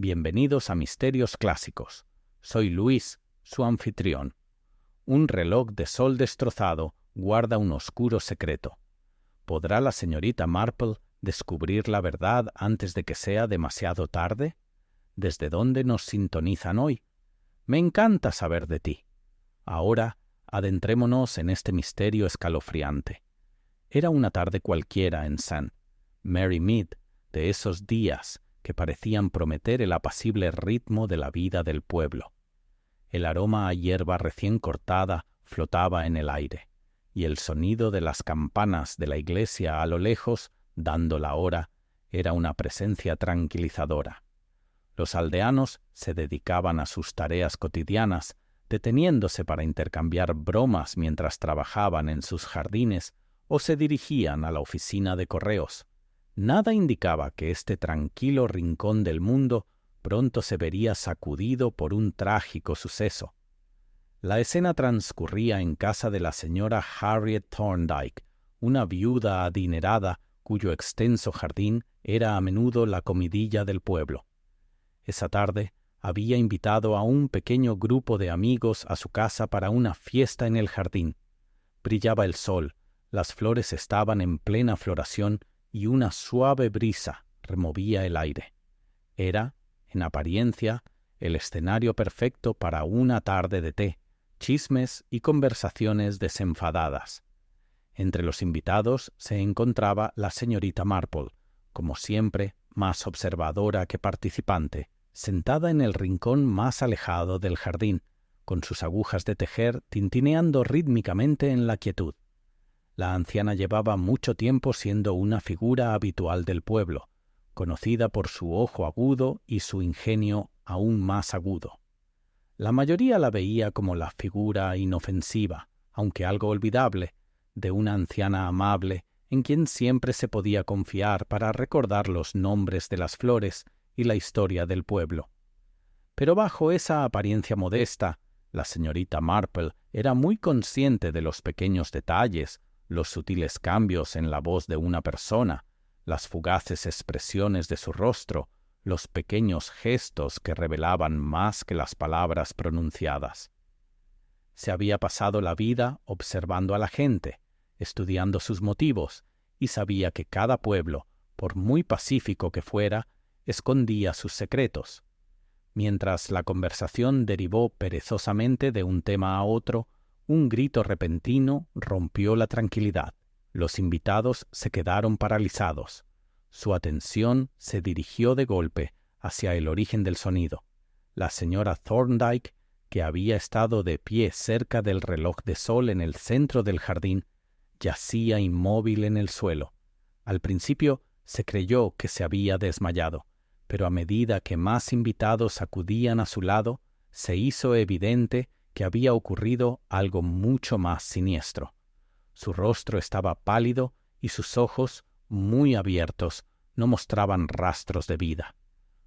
Bienvenidos a Misterios Clásicos. Soy Luis, su anfitrión. Un reloj de sol destrozado guarda un oscuro secreto. ¿Podrá la señorita Marple descubrir la verdad antes de que sea demasiado tarde? ¿Desde dónde nos sintonizan hoy? Me encanta saber de ti. Ahora, adentrémonos en este misterio escalofriante. Era una tarde cualquiera en St. Mary Mead, de esos días que parecían prometer el apacible ritmo de la vida del pueblo. El aroma a hierba recién cortada flotaba en el aire, y el sonido de las campanas de la iglesia a lo lejos, dando la hora, era una presencia tranquilizadora. Los aldeanos se dedicaban a sus tareas cotidianas, deteniéndose para intercambiar bromas mientras trabajaban en sus jardines o se dirigían a la oficina de correos. Nada indicaba que este tranquilo rincón del mundo pronto se vería sacudido por un trágico suceso. La escena transcurría en casa de la señora Harriet Thorndike, una viuda adinerada cuyo extenso jardín era a menudo la comidilla del pueblo. Esa tarde había invitado a un pequeño grupo de amigos a su casa para una fiesta en el jardín. Brillaba el sol, las flores estaban en plena floración y una suave brisa removía el aire. Era, en apariencia, el escenario perfecto para una tarde de té, chismes y conversaciones desenfadadas. Entre los invitados se encontraba la señorita Marple, como siempre más observadora que participante, sentada en el rincón más alejado del jardín, con sus agujas de tejer tintineando rítmicamente en la quietud. La anciana llevaba mucho tiempo siendo una figura habitual del pueblo, conocida por su ojo agudo y su ingenio aún más agudo. La mayoría la veía como la figura inofensiva, aunque algo olvidable, de una anciana amable en quien siempre se podía confiar para recordar los nombres de las flores y la historia del pueblo. Pero bajo esa apariencia modesta, la señorita Marple era muy consciente de los pequeños detalles, los sutiles cambios en la voz de una persona, las fugaces expresiones de su rostro, los pequeños gestos que revelaban más que las palabras pronunciadas. Se había pasado la vida observando a la gente, estudiando sus motivos, y sabía que cada pueblo, por muy pacífico que fuera, escondía sus secretos. Mientras la conversación derivó perezosamente de un tema a otro, un grito repentino rompió la tranquilidad. Los invitados se quedaron paralizados. Su atención se dirigió de golpe hacia el origen del sonido. La señora Thorndike, que había estado de pie cerca del reloj de sol en el centro del jardín, yacía inmóvil en el suelo. Al principio se creyó que se había desmayado, pero a medida que más invitados acudían a su lado, se hizo evidente que había ocurrido algo mucho más siniestro. Su rostro estaba pálido y sus ojos, muy abiertos, no mostraban rastros de vida.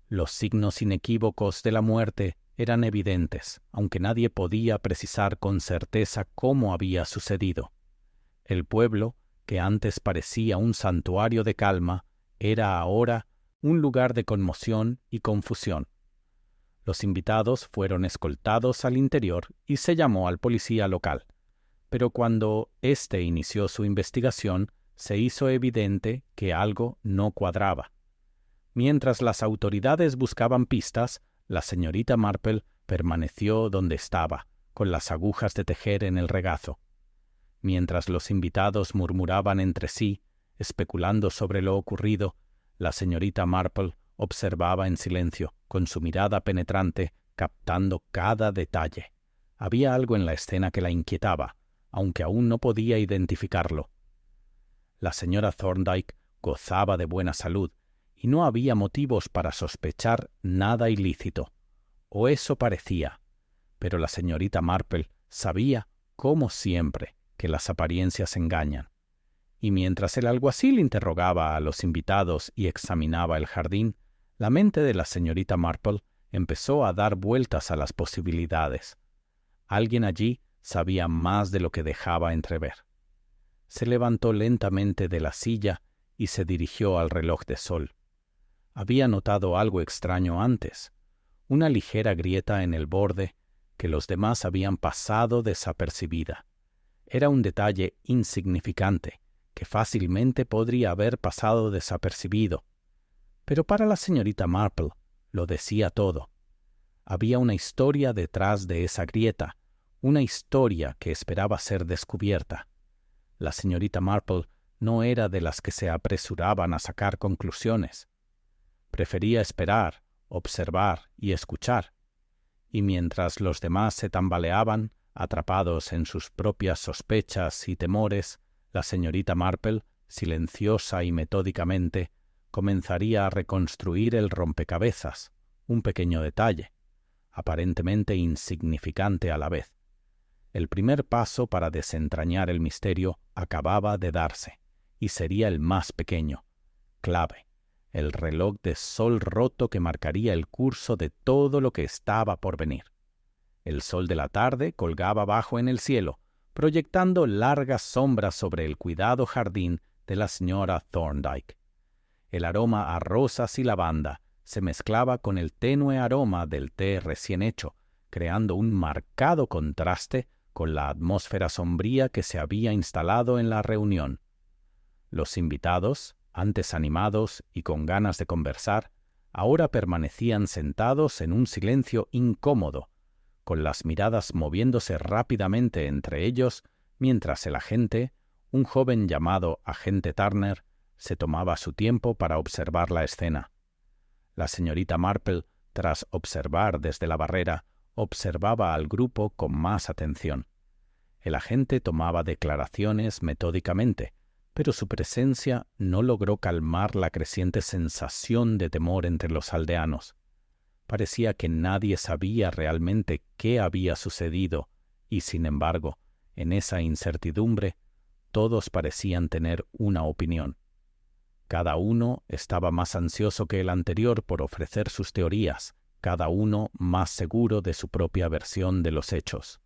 Los signos inequívocos de la muerte eran evidentes, aunque nadie podía precisar con certeza cómo había sucedido. El pueblo, que antes parecía un santuario de calma, era ahora un lugar de conmoción y confusión. Los invitados fueron escoltados al interior y se llamó al policía local. Pero cuando éste inició su investigación, se hizo evidente que algo no cuadraba. Mientras las autoridades buscaban pistas, la señorita Marple permaneció donde estaba, con las agujas de tejer en el regazo. Mientras los invitados murmuraban entre sí, especulando sobre lo ocurrido, la señorita Marple observaba en silencio, con su mirada penetrante, captando cada detalle. Había algo en la escena que la inquietaba, aunque aún no podía identificarlo. La señora Thorndike gozaba de buena salud, y no había motivos para sospechar nada ilícito. O eso parecía. Pero la señorita Marple sabía, como siempre, que las apariencias engañan. Y mientras el alguacil interrogaba a los invitados y examinaba el jardín, la mente de la señorita Marple empezó a dar vueltas a las posibilidades. Alguien allí sabía más de lo que dejaba entrever. Se levantó lentamente de la silla y se dirigió al reloj de sol. Había notado algo extraño antes, una ligera grieta en el borde que los demás habían pasado desapercibida. Era un detalle insignificante que fácilmente podría haber pasado desapercibido, pero para la señorita Marple lo decía todo. Había una historia detrás de esa grieta, una historia que esperaba ser descubierta. La señorita Marple no era de las que se apresuraban a sacar conclusiones. Prefería esperar, observar y escuchar, y mientras los demás se tambaleaban, atrapados en sus propias sospechas y temores, la señorita Marple, silenciosa y metódicamente, comenzaría a reconstruir el rompecabezas, un pequeño detalle, aparentemente insignificante a la vez. El primer paso para desentrañar el misterio acababa de darse, y sería el más pequeño, clave, el reloj de sol roto que marcaría el curso de todo lo que estaba por venir. El sol de la tarde colgaba bajo en el cielo, proyectando largas sombras sobre el cuidado jardín de la señora Thorndyke. El aroma a rosas y lavanda se mezclaba con el tenue aroma del té recién hecho, creando un marcado contraste con la atmósfera sombría que se había instalado en la reunión. Los invitados, antes animados y con ganas de conversar, ahora permanecían sentados en un silencio incómodo, con las miradas moviéndose rápidamente entre ellos, mientras el agente, un joven llamado agente Turner, se tomaba su tiempo para observar la escena. La señorita Marple, tras observar desde la barrera, observaba al grupo con más atención. El agente tomaba declaraciones metódicamente, pero su presencia no logró calmar la creciente sensación de temor entre los aldeanos. Parecía que nadie sabía realmente qué había sucedido, y sin embargo, en esa incertidumbre, todos parecían tener una opinión. Cada uno estaba más ansioso que el anterior por ofrecer sus teorías, cada uno más seguro de su propia versión de los hechos.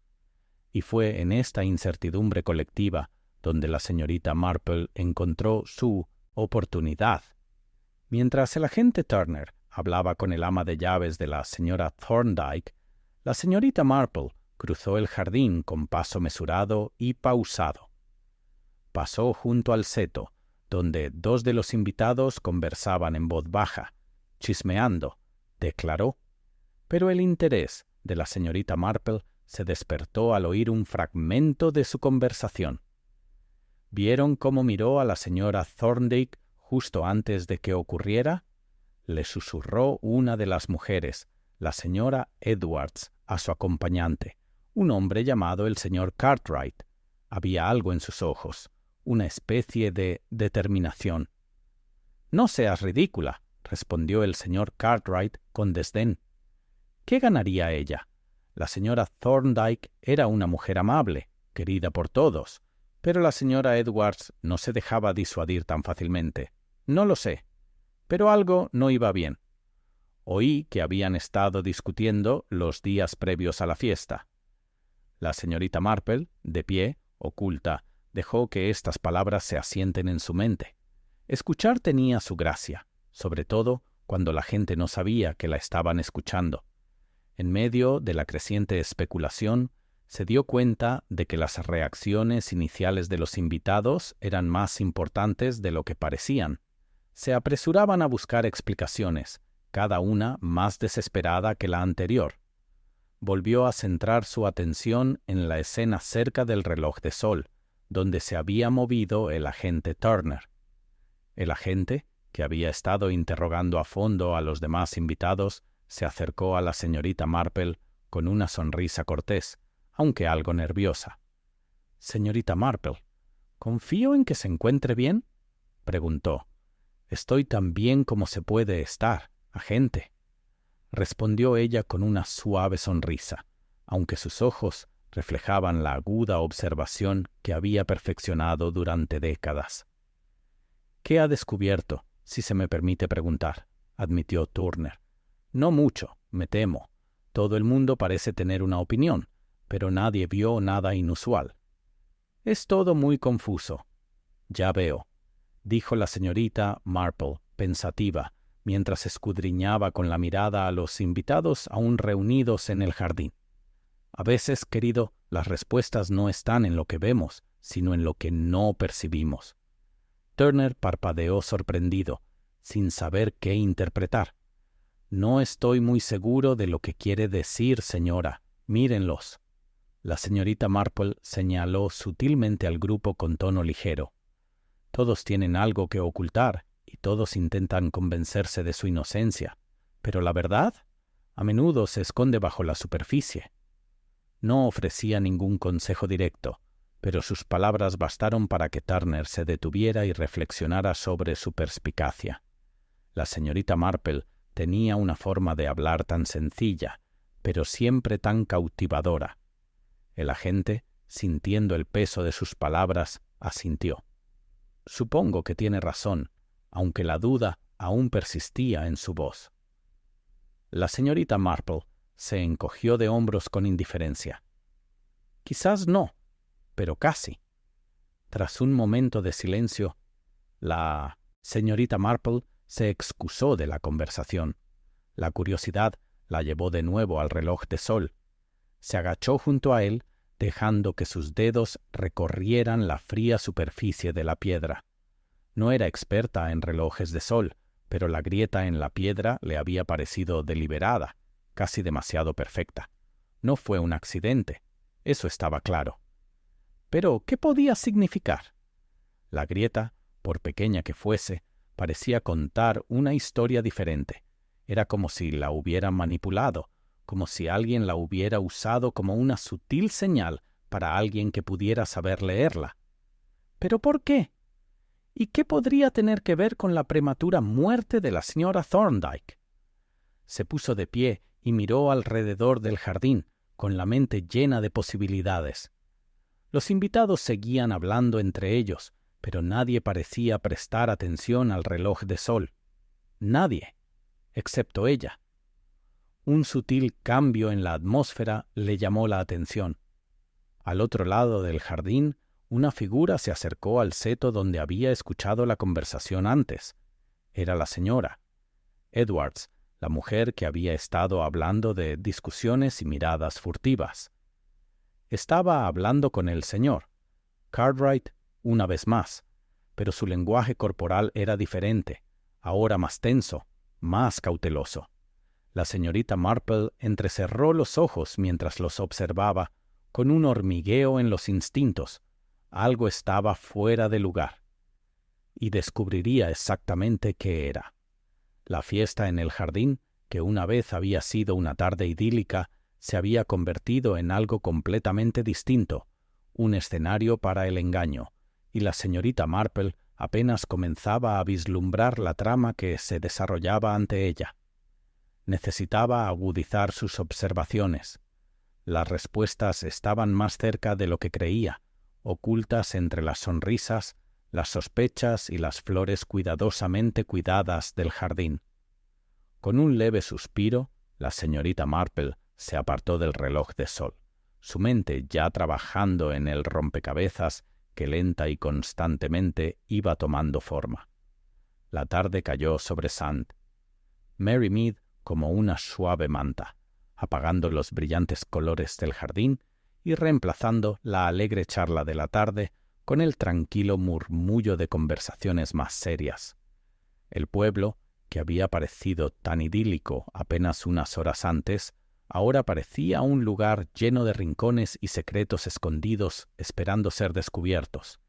Y fue en esta incertidumbre colectiva donde la señorita Marple encontró su oportunidad. Mientras el agente Turner hablaba con el ama de llaves de la señora Thorndyke, la señorita Marple cruzó el jardín con paso mesurado y pausado. Pasó junto al seto, donde dos de los invitados conversaban en voz baja, chismeando, declaró, pero el interés de la señorita Marple se despertó al oír un fragmento de su conversación. ¿Vieron cómo miró a la señora Thorndyke justo antes de que ocurriera? Le susurró una de las mujeres, la señora Edwards, a su acompañante, un hombre llamado el señor Cartwright. Había algo en sus ojos, una especie de determinación. «No seas ridícula», respondió el señor Cartwright con desdén. «¿Qué ganaría ella? La señora Thorndyke era una mujer amable, querida por todos, pero la señora Edwards no se dejaba disuadir tan fácilmente. No lo sé, pero algo no iba bien. Oí que habían estado discutiendo los días previos a la fiesta». La señorita Marple, de pie, oculta, dejó que estas palabras se asienten en su mente. Escuchar tenía su gracia, sobre todo cuando la gente no sabía que la estaban escuchando. En medio de la creciente especulación, se dio cuenta de que las reacciones iniciales de los invitados eran más importantes de lo que parecían. Se apresuraban a buscar explicaciones, cada una más desesperada que la anterior. Volvió a centrar su atención en la escena cerca del reloj de sol, donde se había movido el agente Turner. El agente, que había estado interrogando a fondo a los demás invitados, se acercó a la señorita Marple con una sonrisa cortés, aunque algo nerviosa. «Señorita Marple, ¿confío en que se encuentre bien?», preguntó. «Estoy tan bien como se puede estar, agente», respondió ella con una suave sonrisa, aunque sus ojos reflejaban la aguda observación que había perfeccionado durante décadas. «¿Qué ha descubierto, si se me permite preguntar?», admitió Turner. «No mucho, me temo. Todo el mundo parece tener una opinión, pero nadie vio nada inusual». «Es todo muy confuso». «Ya veo», dijo la señorita Marple, pensativa, mientras escudriñaba con la mirada a los invitados aún reunidos en el jardín. A veces, querido, las respuestas no están en lo que vemos, sino en lo que no percibimos. Turner parpadeó sorprendido, sin saber qué interpretar. No estoy muy seguro de lo que quiere decir, señora. Mírenlos. La señorita Marple señaló sutilmente al grupo con tono ligero. Todos tienen algo que ocultar y todos intentan convencerse de su inocencia, pero la verdad a menudo se esconde bajo la superficie. No ofrecía ningún consejo directo, pero sus palabras bastaron para que Turner se detuviera y reflexionara sobre su perspicacia. La señorita Marple tenía una forma de hablar tan sencilla, pero siempre tan cautivadora. El agente, sintiendo el peso de sus palabras, asintió. Supongo que tiene razón, aunque la duda aún persistía en su voz. La señorita Marple se encogió de hombros con indiferencia. Quizás no, pero casi. Tras un momento de silencio, la señorita Marple se excusó de la conversación. La curiosidad la llevó de nuevo al reloj de sol. Se agachó junto a él, dejando que sus dedos recorrieran la fría superficie de la piedra. No era experta en relojes de sol, pero la grieta en la piedra le había parecido deliberada, casi demasiado perfecta. No fue un accidente, eso estaba claro. Pero, ¿qué podía significar? La grieta, por pequeña que fuese, parecía contar una historia diferente. Era como si la hubieran manipulado, como si alguien la hubiera usado como una sutil señal para alguien que pudiera saber leerla. ¿Pero por qué? ¿Y qué podría tener que ver con la prematura muerte de la señora Thorndyke? Se puso de pie y miró alrededor del jardín, con la mente llena de posibilidades. Los invitados seguían hablando entre ellos, pero nadie parecía prestar atención al reloj de sol. Nadie, excepto ella. Un sutil cambio en la atmósfera le llamó la atención. Al otro lado del jardín, una figura se acercó al seto donde había escuchado la conversación antes. Era la señora Edwards, la mujer que había estado hablando de discusiones y miradas furtivas. Estaba hablando con el señor Cartwright una vez más, pero su lenguaje corporal era diferente, ahora más tenso, más cauteloso. La señorita Marple entrecerró los ojos mientras los observaba, con un hormigueo en los instintos. Algo estaba fuera de lugar. Y descubriría exactamente qué era. La fiesta en el jardín, que una vez había sido una tarde idílica, se había convertido en algo completamente distinto, un escenario para el engaño, y la señorita Marple apenas comenzaba a vislumbrar la trama que se desarrollaba ante ella. Necesitaba agudizar sus observaciones. Las respuestas estaban más cerca de lo que creía, ocultas entre las sonrisas, las sospechas y las flores cuidadosamente cuidadas del jardín. Con un leve suspiro, la señorita Marple se apartó del reloj de sol, su mente ya trabajando en el rompecabezas que lenta y constantemente iba tomando forma. La tarde cayó sobre Sand. Mary Mead como una suave manta, apagando los brillantes colores del jardín y reemplazando la alegre charla de la tarde con el tranquilo murmullo de conversaciones más serias. El pueblo, que había parecido tan idílico apenas unas horas antes, ahora parecía un lugar lleno de rincones y secretos escondidos esperando ser descubiertos.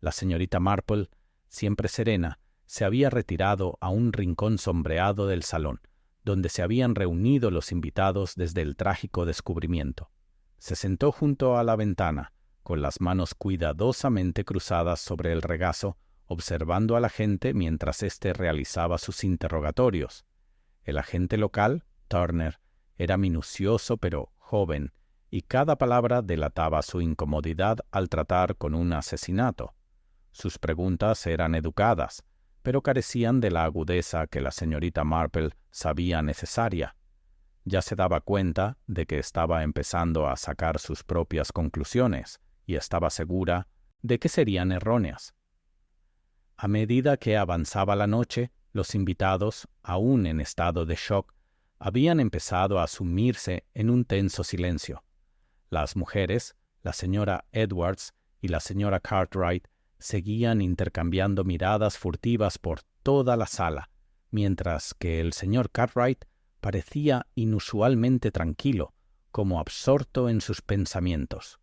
La señorita Marple, siempre serena, se había retirado a un rincón sombreado del salón, donde se habían reunido los invitados desde el trágico descubrimiento. Se sentó junto a la ventana, con las manos cuidadosamente cruzadas sobre el regazo, observando a la gente mientras éste realizaba sus interrogatorios. El agente local, Turner, era minucioso pero joven, y cada palabra delataba su incomodidad al tratar con un asesinato. Sus preguntas eran educadas, pero carecían de la agudeza que la señorita Marple sabía necesaria. Ya se daba cuenta de que estaba empezando a sacar sus propias conclusiones, y estaba segura de que serían erróneas. A medida que avanzaba la noche, Los invitados, aún en estado de shock, habían empezado a sumirse en un tenso silencio. Las mujeres, la señora Edwards y la señora Cartwright, seguían intercambiando miradas furtivas por toda la sala, mientras que el señor Cartwright parecía inusualmente tranquilo, como absorto en sus pensamientos.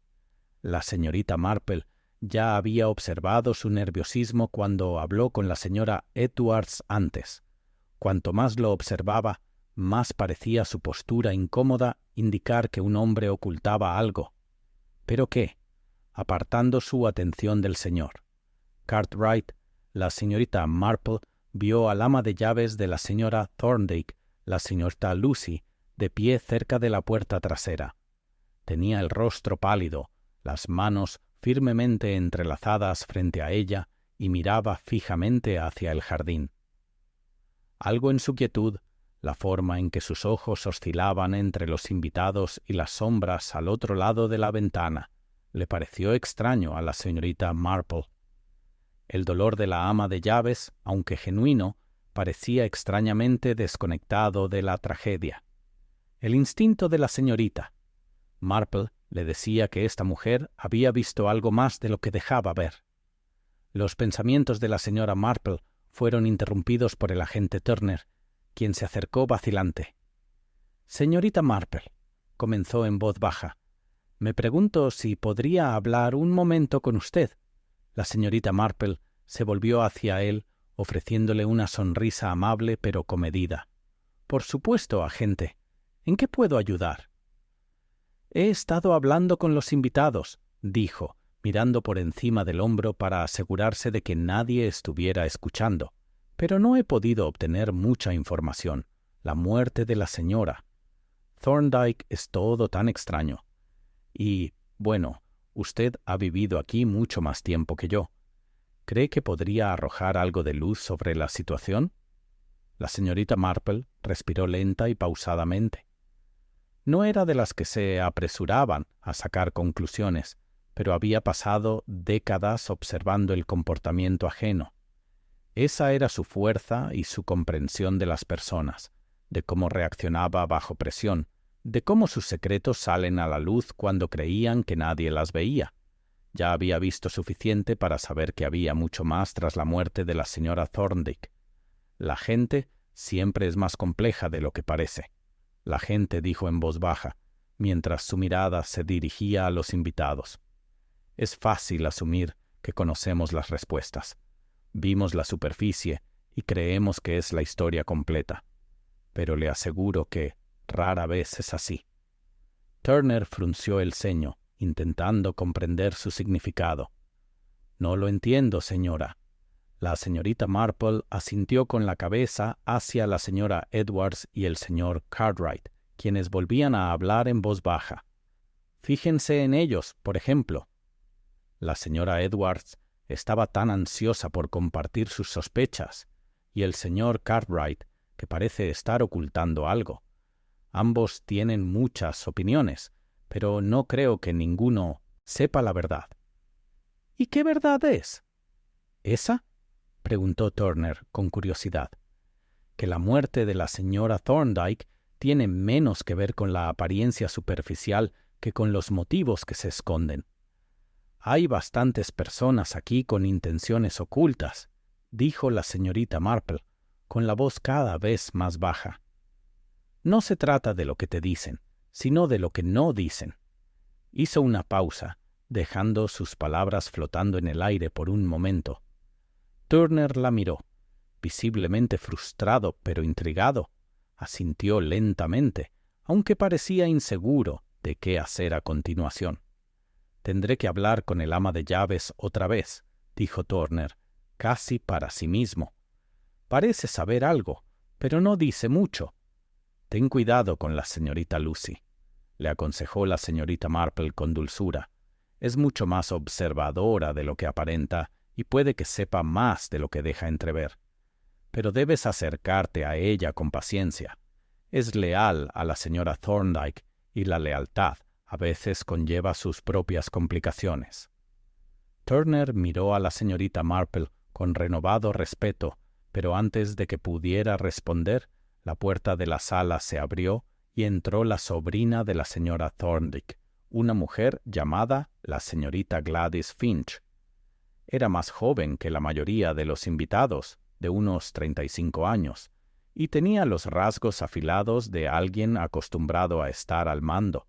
La señorita Marple ya había observado su nerviosismo cuando habló con la señora Edwards antes. Cuanto más lo observaba, más parecía su postura incómoda indicar que un hombre ocultaba algo. ¿Pero qué? Apartando su atención del señor Cartwright, la señorita Marple vio al ama de llaves de la señora Thorndyke, la señorita Lucy, de pie cerca de la puerta trasera. Tenía el rostro pálido, las manos firmemente entrelazadas frente a ella y miraba fijamente hacia el jardín. Algo en su quietud, la forma en que sus ojos oscilaban entre los invitados y las sombras al otro lado de la ventana, le pareció extraño a la señorita Marple. El dolor de la ama de llaves, aunque genuino, parecía extrañamente desconectado de la tragedia. El instinto de la señorita Marple le decía que esta mujer había visto algo más de lo que dejaba ver. Los pensamientos de la señora Marple fueron interrumpidos por el agente Turner, quien se acercó vacilante. «Señorita Marple», comenzó en voz baja, «me pregunto si podría hablar un momento con usted». La señorita Marple se volvió hacia él, ofreciéndole una sonrisa amable pero comedida. «Por supuesto, agente. ¿En qué puedo ayudar?» «He estado hablando con los invitados», dijo, mirando por encima del hombro para asegurarse de que nadie estuviera escuchando. «Pero no he podido obtener mucha información. La muerte de la señora Thorndyke es todo tan extraño. Y, bueno, usted ha vivido aquí mucho más tiempo que yo. ¿Cree que podría arrojar algo de luz sobre la situación?» La señorita Marple respiró lenta y pausadamente. No era de las que se apresuraban a sacar conclusiones, pero había pasado décadas observando el comportamiento ajeno. Esa era su fuerza y su comprensión de las personas, de cómo reaccionaba bajo presión, de cómo sus secretos salen a la luz cuando creían que nadie las veía. Ya había visto suficiente para saber que había mucho más tras la muerte de la señora Thorndyke. La gente siempre es más compleja de lo que parece. La gente dijo en voz baja, mientras su mirada se dirigía a los invitados. Es fácil asumir que conocemos las respuestas. Vimos la superficie y creemos que es la historia completa. Pero le aseguro que rara vez es así. Turner frunció el ceño, intentando comprender su significado. «No lo entiendo, señora». La señorita Marple asintió con la cabeza hacia la señora Edwards y el señor Cartwright, quienes volvían a hablar en voz baja. «Fíjense en ellos, por ejemplo». La señora Edwards estaba tan ansiosa por compartir sus sospechas, y el señor Cartwright, que parece estar ocultando algo. Ambos tienen muchas opiniones, pero no creo que ninguno sepa la verdad. «¿Y qué verdad es?» «¿Esa?», preguntó Turner con curiosidad. «Que la muerte de la señora Thorndyke tiene menos que ver con la apariencia superficial que con los motivos que se esconden. Hay bastantes personas aquí con intenciones ocultas», dijo la señorita Marple, con la voz cada vez más baja. «No se trata de lo que te dicen, sino de lo que no dicen». Hizo una pausa, dejando sus palabras flotando en el aire por un momento. Turner la miró, visiblemente frustrado pero intrigado. Asintió lentamente, aunque parecía inseguro de qué hacer a continuación. «Tendré que hablar con el ama de llaves otra vez», dijo Turner, casi para sí mismo. «Parece saber algo, pero no dice mucho». «Ten cuidado con la señorita Lucy», le aconsejó la señorita Marple con dulzura. «Es mucho más observadora de lo que aparenta y puede que sepa más de lo que deja entrever. Pero debes acercarte a ella con paciencia. Es leal a la señora Thorndyke y la lealtad a veces conlleva sus propias complicaciones». Turner miró a la señorita Marple con renovado respeto, pero antes de que pudiera responder, la puerta de la sala se abrió y entró la sobrina de la señora Thorndyke, una mujer llamada la señorita Gladys Finch. Era más joven que la mayoría de los invitados, de unos 35 años, y tenía los rasgos afilados de alguien acostumbrado a estar al mando.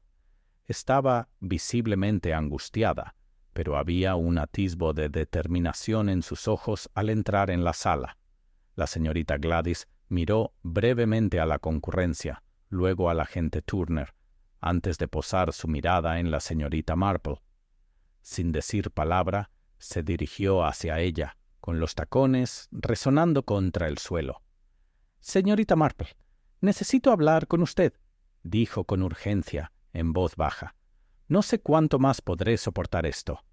Estaba visiblemente angustiada, pero había un atisbo de determinación en sus ojos al entrar en la sala. La señorita Gladys miró brevemente a la concurrencia, luego al agente Turner, antes de posar su mirada en la señorita Marple. Sin decir palabra, se dirigió hacia ella, con los tacones resonando contra el suelo. «Señorita Marple, necesito hablar con usted», dijo con urgencia, en voz baja. «No sé cuánto más podré soportar esto.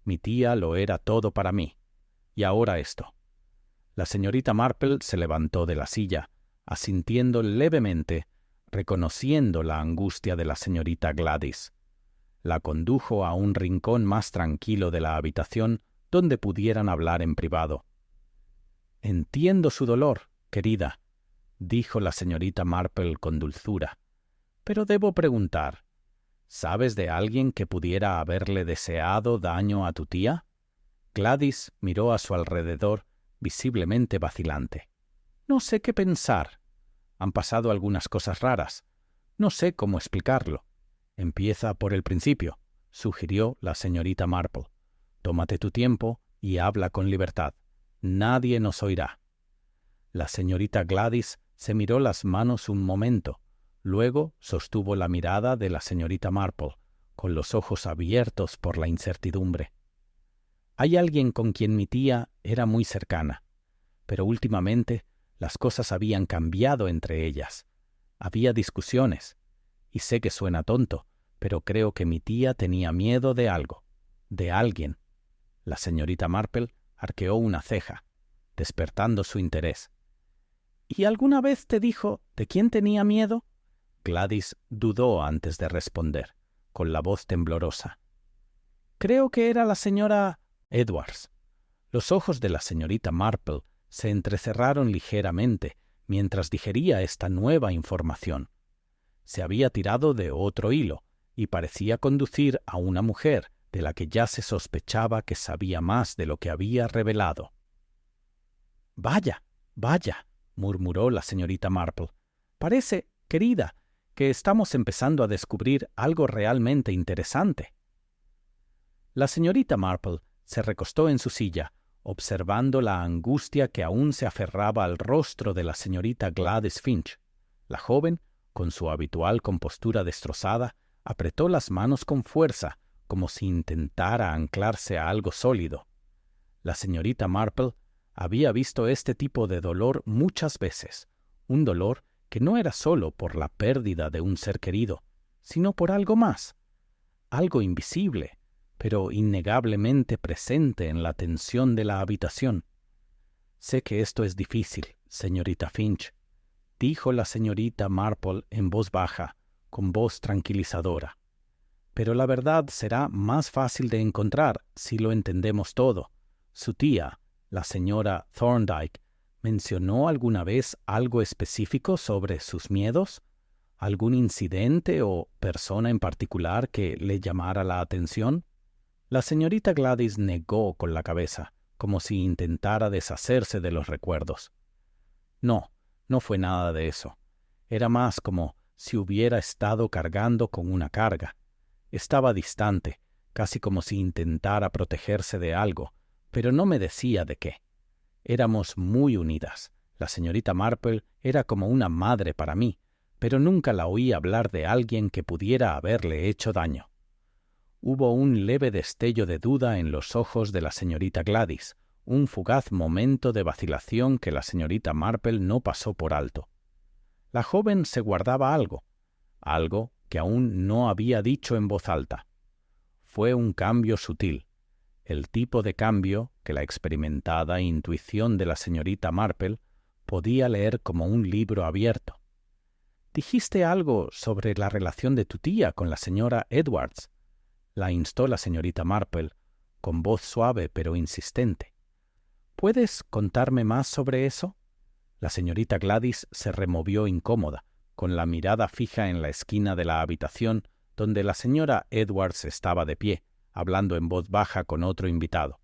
Mi tía lo era todo para mí. Y ahora esto». La señorita Marple se levantó de la silla, asintiendo levemente, reconociendo la angustia de la señorita Gladys. La condujo a un rincón más tranquilo de la habitación donde pudieran hablar en privado. «Entiendo su dolor, querida», dijo la señorita Marple con dulzura. «Pero debo preguntar, ¿sabes de alguien que pudiera haberle deseado daño a tu tía?» Gladys miró a su alrededor, visiblemente vacilante. «No sé qué pensar. Han pasado algunas cosas raras. No sé cómo explicarlo». «Empieza por el principio», sugirió la señorita Marple. «Tómate tu tiempo y habla con libertad. Nadie nos oirá». La señorita Gladys se miró las manos un momento, luego sostuvo la mirada de la señorita Marple, con los ojos abiertos por la incertidumbre. «Hay alguien con quien mi tía era muy cercana, pero últimamente las cosas habían cambiado entre ellas. Había discusiones, y sé que suena tonto, pero creo que mi tía tenía miedo de algo, de alguien». La señorita Marple arqueó una ceja, despertando su interés. «¿Y alguna vez te dijo de quién tenía miedo?» Gladys dudó antes de responder, con la voz temblorosa. «Creo que era la señora Edwards». Los ojos de la señorita Marple se entrecerraron ligeramente mientras digería esta nueva información. Se había tirado de otro hilo y parecía conducir a una mujer de la que ya se sospechaba que sabía más de lo que había revelado. «Vaya, vaya», murmuró la señorita Marple. «Parece, querida, que estamos empezando a descubrir algo realmente interesante». La señorita Marple se recostó en su silla, observando la angustia que aún se aferraba al rostro de la señorita Gladys Finch. La joven, con su habitual compostura destrozada, apretó las manos con fuerza, como si intentara anclarse a algo sólido. La señorita Marple había visto este tipo de dolor muchas veces, un dolor que no era solo por la pérdida de un ser querido, sino por algo más, algo invisible, pero innegablemente presente en la tensión de la habitación. «Sé que esto es difícil, señorita Finch», dijo la señorita Marple en voz baja, con voz tranquilizadora. «Pero la verdad será más fácil de encontrar si lo entendemos todo. Su tía, la señora Thorndyke, ¿mencionó alguna vez algo específico sobre sus miedos? ¿Algún incidente o persona en particular que le llamara la atención?» La señorita Gladys negó con la cabeza, como si intentara deshacerse de los recuerdos. «No, no fue nada de eso. Era más como si hubiera estado cargando con una carga. Estaba distante, casi como si intentara protegerse de algo, pero no me decía de qué. Éramos muy unidas. La señorita Marple era como una madre para mí, pero nunca la oí hablar de alguien que pudiera haberle hecho daño». Hubo un leve destello de duda en los ojos de la señorita Gladys, un fugaz momento de vacilación que la señorita Marple no pasó por alto. La joven se guardaba algo que aún no había dicho en voz alta. Fue un cambio sutil, el tipo de cambio que la experimentada intuición de la señorita Marple podía leer como un libro abierto. «¿Dijiste algo sobre la relación de tu tía con la señora Edwards?», la instó la señorita Marple, con voz suave pero insistente. ¿Puedes contarme más sobre eso? La señorita Gladys se removió incómoda, con la mirada fija en la esquina de la habitación donde la señora Edwards estaba de pie, hablando en voz baja con otro invitado.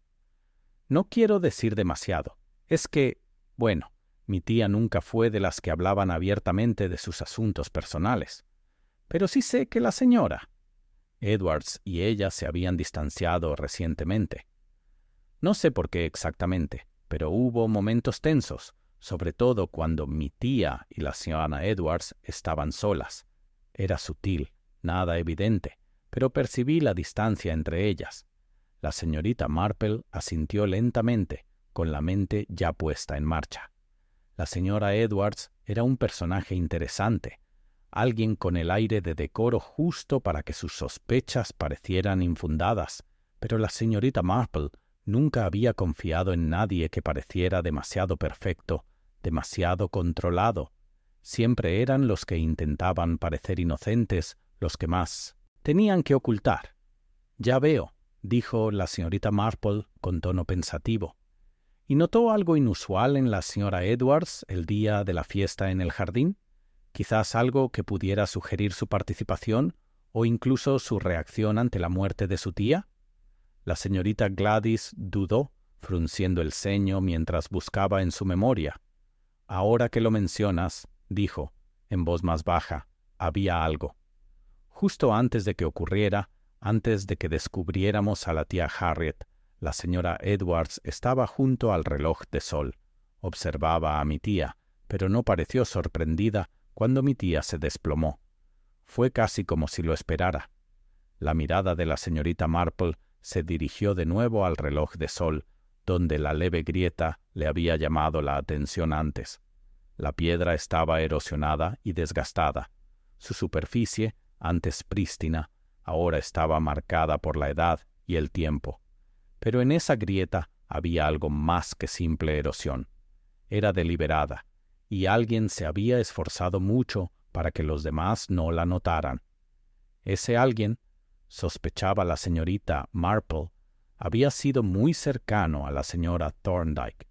No quiero decir demasiado. Es que, bueno, mi tía nunca fue de las que hablaban abiertamente de sus asuntos personales. Pero sí sé que la señora Edwards y ella se habían distanciado recientemente. No sé por qué exactamente, pero hubo momentos tensos, sobre todo cuando mi tía y la señora Edwards estaban solas. Era sutil, nada evidente, pero percibí la distancia entre ellas. La señorita Marple asintió lentamente, con la mente ya puesta en marcha. La señora Edwards era un personaje interesante, alguien con el aire de decoro justo para que sus sospechas parecieran infundadas, pero la señorita Marple nunca había confiado en nadie que pareciera demasiado perfecto, demasiado controlado. Siempre eran los que intentaban parecer inocentes los que más tenían que ocultar. «Ya veo», dijo la señorita Marple con tono pensativo. «¿Y notó algo inusual en la señora Edwards el día de la fiesta en el jardín? Quizás algo que pudiera sugerir su participación o incluso su reacción ante la muerte de su tía». La señorita Gladys dudó, frunciendo el ceño mientras buscaba en su memoria. «Ahora que lo mencionas», dijo, en voz más baja, «había algo. Justo antes de que ocurriera, antes de que descubriéramos a la tía Harriet, la señora Edwards estaba junto al reloj de sol. Observaba a mi tía, pero no pareció sorprendida cuando mi tía se desplomó. Fue casi como si lo esperara». La mirada de la señorita Marple se dirigió de nuevo al reloj de sol, donde la leve grieta le había llamado la atención antes. La piedra estaba erosionada y desgastada. Su superficie, antes prístina, ahora estaba marcada por la edad y el tiempo. Pero en esa grieta había algo más que simple erosión. Era deliberada, y alguien se había esforzado mucho para que los demás no la notaran. Ese alguien, sospechaba la señorita Marple, había sido muy cercano a la señora Thorndyke,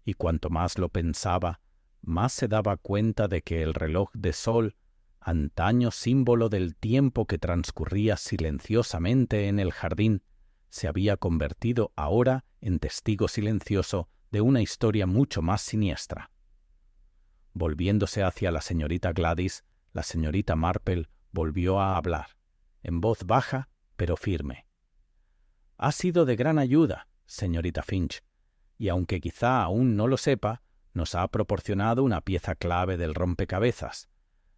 y cuanto más lo pensaba, más se daba cuenta de que el reloj de sol, antaño símbolo del tiempo que transcurría silenciosamente en el jardín, se había convertido ahora en testigo silencioso de una historia mucho más siniestra. Volviéndose hacia la señorita Gladys, la señorita Marple volvió a hablar, en voz baja pero firme. «Ha sido de gran ayuda, señorita Finch, y aunque quizá aún no lo sepa, nos ha proporcionado una pieza clave del rompecabezas.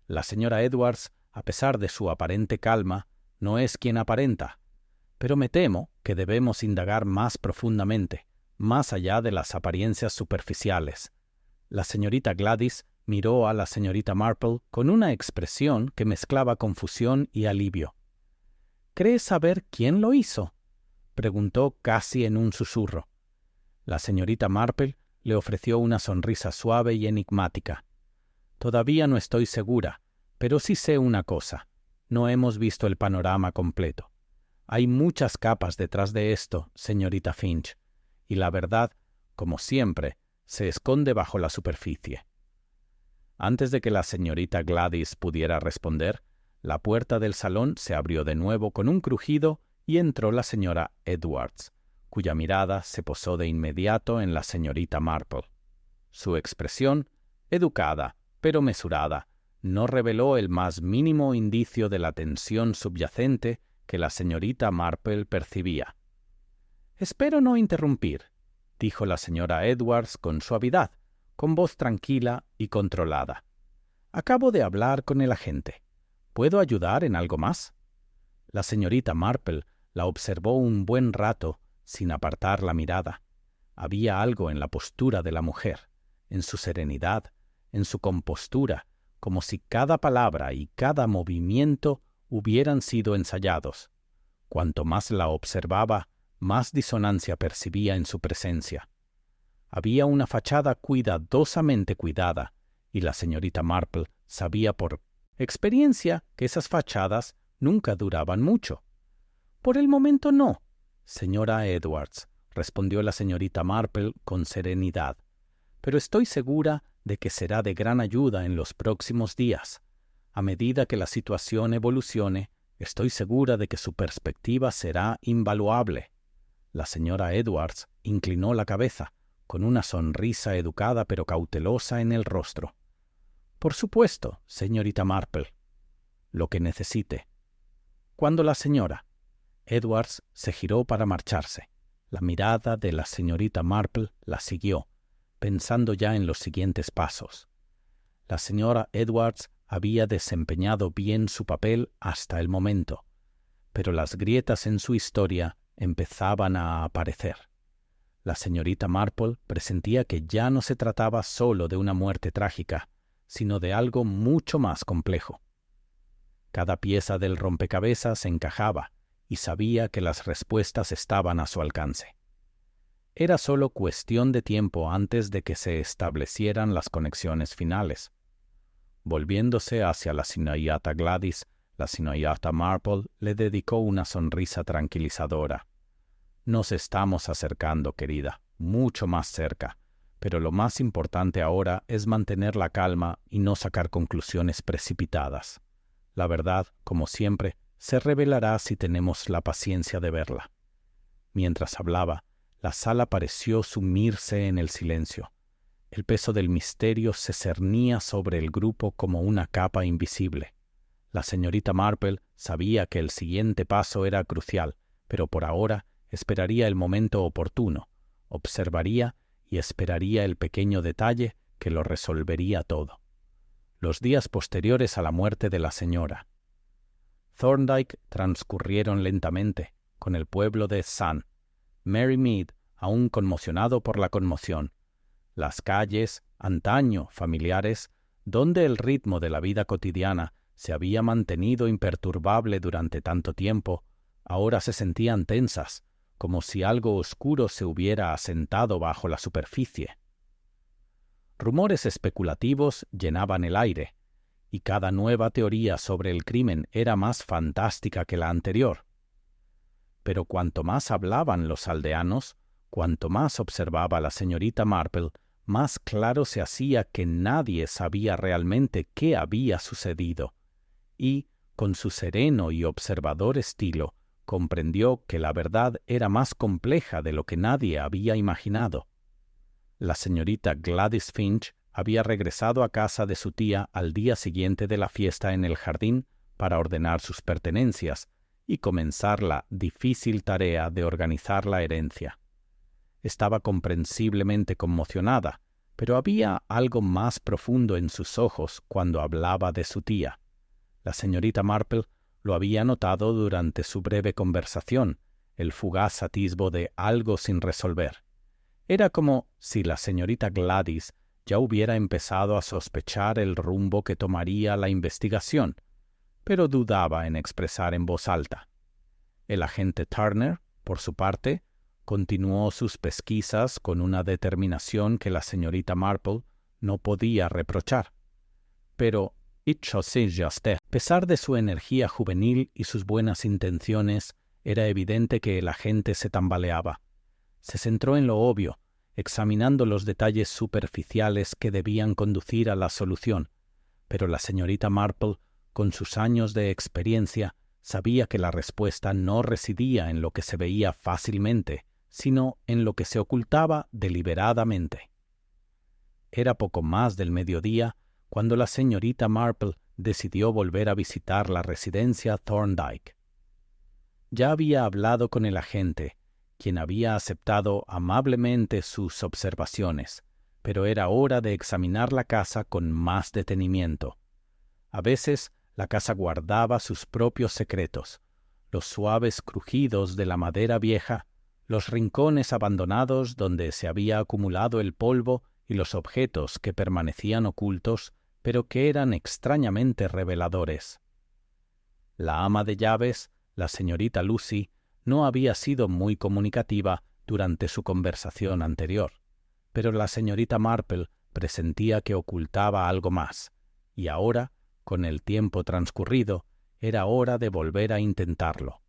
La señora Edwards, a pesar de su aparente calma, no es quien aparenta, pero me temo que debemos indagar más profundamente, más allá de las apariencias superficiales». La señorita Gladys miró a la señorita Marple con una expresión que mezclaba confusión y alivio. «¿Crees saber quién lo hizo?», preguntó casi en un susurro. La señorita Marple le ofreció una sonrisa suave y enigmática. «Todavía no estoy segura, pero sí sé una cosa. No hemos visto el panorama completo. Hay muchas capas detrás de esto, señorita Finch, y la verdad, como siempre, se esconde bajo la superficie». Antes de que la señorita Gladys pudiera responder, la puerta del salón se abrió de nuevo con un crujido y entró la señora Edwards, cuya mirada se posó de inmediato en la señorita Marple. Su expresión, educada pero mesurada, no reveló el más mínimo indicio de la tensión subyacente que la señorita Marple percibía. «Espero no interrumpir», dijo la señora Edwards con suavidad, con voz tranquila y controlada. «Acabo de hablar con el agente. ¿Puedo ayudar en algo más?». La señorita Marple la observó un buen rato sin apartar la mirada. Había algo en la postura de la mujer, en su serenidad, en su compostura, como si cada palabra y cada movimiento hubieran sido ensayados. Cuanto más la observaba, más disonancia percibía en su presencia. Había una fachada cuidadosamente cuidada, y la señorita Marple sabía por experiencia que esas fachadas nunca duraban mucho. «Por el momento no, señora Edwards», respondió la señorita Marple con serenidad, «pero estoy segura de que será de gran ayuda en los próximos días. A medida que la situación evolucione, estoy segura de que su perspectiva será invaluable». La señora Edwards inclinó la cabeza, con una sonrisa educada pero cautelosa en el rostro. «Por supuesto, señorita Marple. Lo que necesite». Cuando la señora Edwards se giró para marcharse, la mirada de la señorita Marple la siguió, pensando ya en los siguientes pasos. La señora Edwards había desempeñado bien su papel hasta el momento, pero las grietas en su historia empezaban a aparecer. La señorita Marple presentía que ya no se trataba solo de una muerte trágica, sino de algo mucho más complejo. Cada pieza del rompecabezas encajaba y sabía que las respuestas estaban a su alcance. Era solo cuestión de tiempo antes de que se establecieran las conexiones finales. Volviéndose hacia la señorita Gladys, la señorita Marple le dedicó una sonrisa tranquilizadora. «Nos estamos acercando, querida, mucho más cerca, pero lo más importante ahora es mantener la calma y no sacar conclusiones precipitadas. La verdad, como siempre, se revelará si tenemos la paciencia de verla». Mientras hablaba, la sala pareció sumirse en el silencio. El peso del misterio se cernía sobre el grupo como una capa invisible. La señorita Marple sabía que el siguiente paso era crucial, pero por ahora esperaría el momento oportuno, observaría y esperaría el pequeño detalle que lo resolvería todo. Los días posteriores a la muerte de la señora Thorndyke transcurrieron lentamente, con el pueblo de St. Mary Mead aún conmocionado por la conmoción. Las calles, antaño familiares, donde el ritmo de la vida cotidiana se había mantenido imperturbable durante tanto tiempo, ahora se sentían tensas, como si algo oscuro se hubiera asentado bajo la superficie. Rumores especulativos llenaban el aire, y cada nueva teoría sobre el crimen era más fantástica que la anterior. Pero cuanto más hablaban los aldeanos, cuanto más observaba la señorita Marple, más claro se hacía que nadie sabía realmente qué había sucedido, y, con su sereno y observador estilo, comprendió que la verdad era más compleja de lo que nadie había imaginado. La señorita Gladys Finch había regresado a casa de su tía al día siguiente de la fiesta en el jardín para ordenar sus pertenencias y comenzar la difícil tarea de organizar la herencia. Estaba comprensiblemente conmocionada, pero había algo más profundo en sus ojos cuando hablaba de su tía. La señorita Marple lo había notado durante su breve conversación, el fugaz atisbo de algo sin resolver. Era como si la señorita Gladys ya hubiera empezado a sospechar el rumbo que tomaría la investigación, pero dudaba en expresar en voz alta. El agente Turner, por su parte, continuó sus pesquisas con una determinación que la señorita Marple no podía reprochar. Pero, a pesar de su energía juvenil y sus buenas intenciones, era evidente que el agente se tambaleaba. Se centró en lo obvio, examinando los detalles superficiales que debían conducir a la solución, pero la señorita Marple, con sus años de experiencia, sabía que la respuesta no residía en lo que se veía fácilmente, sino en lo que se ocultaba deliberadamente. Era poco más del mediodía cuando la señorita Marple decidió volver a visitar la residencia Thorndyke. Ya había hablado con el agente, quien había aceptado amablemente sus observaciones, pero era hora de examinar la casa con más detenimiento. A veces la casa guardaba sus propios secretos, los suaves crujidos de la madera vieja, los rincones abandonados donde se había acumulado el polvo y los objetos que permanecían ocultos, pero que eran extrañamente reveladores. La ama de llaves, la señorita Lucy, no había sido muy comunicativa durante su conversación anterior, pero la señorita Marple presentía que ocultaba algo más, y ahora, con el tiempo transcurrido, era hora de volver a intentarlo.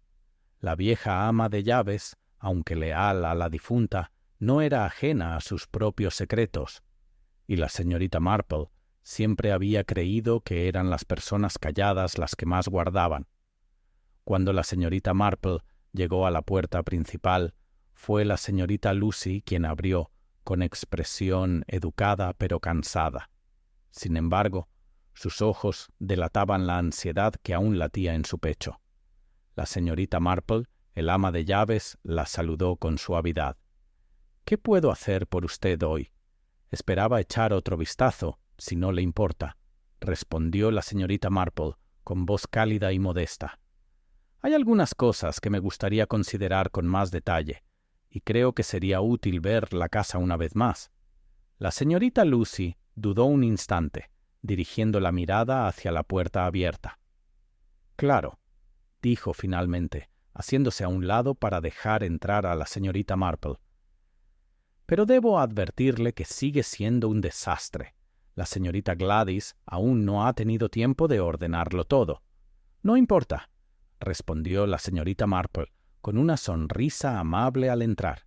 La vieja ama de llaves, aunque leal a la difunta, no era ajena a sus propios secretos, y la señorita Marple siempre había creído que eran las personas calladas las que más guardaban. Cuando la señorita Marple llegó a la puerta principal, fue la señorita Lucy quien abrió, con expresión educada pero cansada. Sin embargo, sus ojos delataban la ansiedad que aún latía en su pecho. La señorita Marple, el ama de llaves, la saludó con suavidad. «¿Qué puedo hacer por usted hoy?» «Esperaba echar otro vistazo, si no le importa», respondió la señorita Marple con voz cálida y modesta. «Hay algunas cosas que me gustaría considerar con más detalle, y creo que sería útil ver la casa una vez más». La señorita Lucy dudó un instante, dirigiendo la mirada hacia la puerta abierta. «Claro», dijo finalmente, haciéndose a un lado para dejar entrar a la señorita Marple. «Pero debo advertirle que sigue siendo un desastre. La señorita Gladys aún no ha tenido tiempo de ordenarlo todo». «No importa», respondió la señorita Marple, con una sonrisa amable al entrar.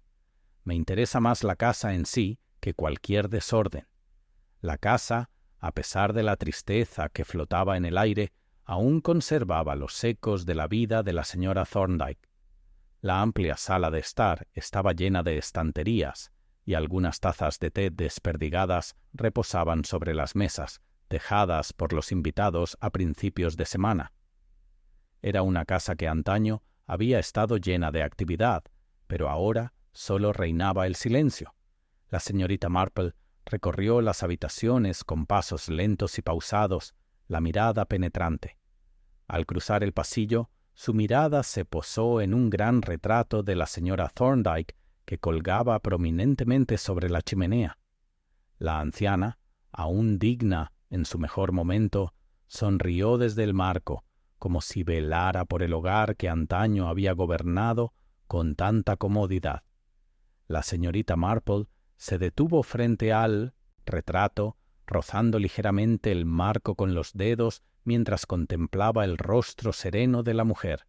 «Me interesa más la casa en sí que cualquier desorden». La casa, a pesar de la tristeza que flotaba en el aire, aún conservaba los ecos de la vida de la señora Thorndyke. La amplia sala de estar estaba llena de estanterías, y algunas tazas de té desperdigadas reposaban sobre las mesas, dejadas por los invitados a principios de semana. Era una casa que antaño había estado llena de actividad, pero ahora solo reinaba el silencio. La señorita Marple recorrió las habitaciones con pasos lentos y pausados, la mirada penetrante. Al cruzar el pasillo, su mirada se posó en un gran retrato de la señora Thorndyke que colgaba prominentemente sobre la chimenea. La anciana, aún digna en su mejor momento, sonrió desde el marco, como si velara por el hogar que antaño había gobernado con tanta comodidad. La señorita Marple se detuvo frente al retrato, rozando ligeramente el marco con los dedos mientras contemplaba el rostro sereno de la mujer.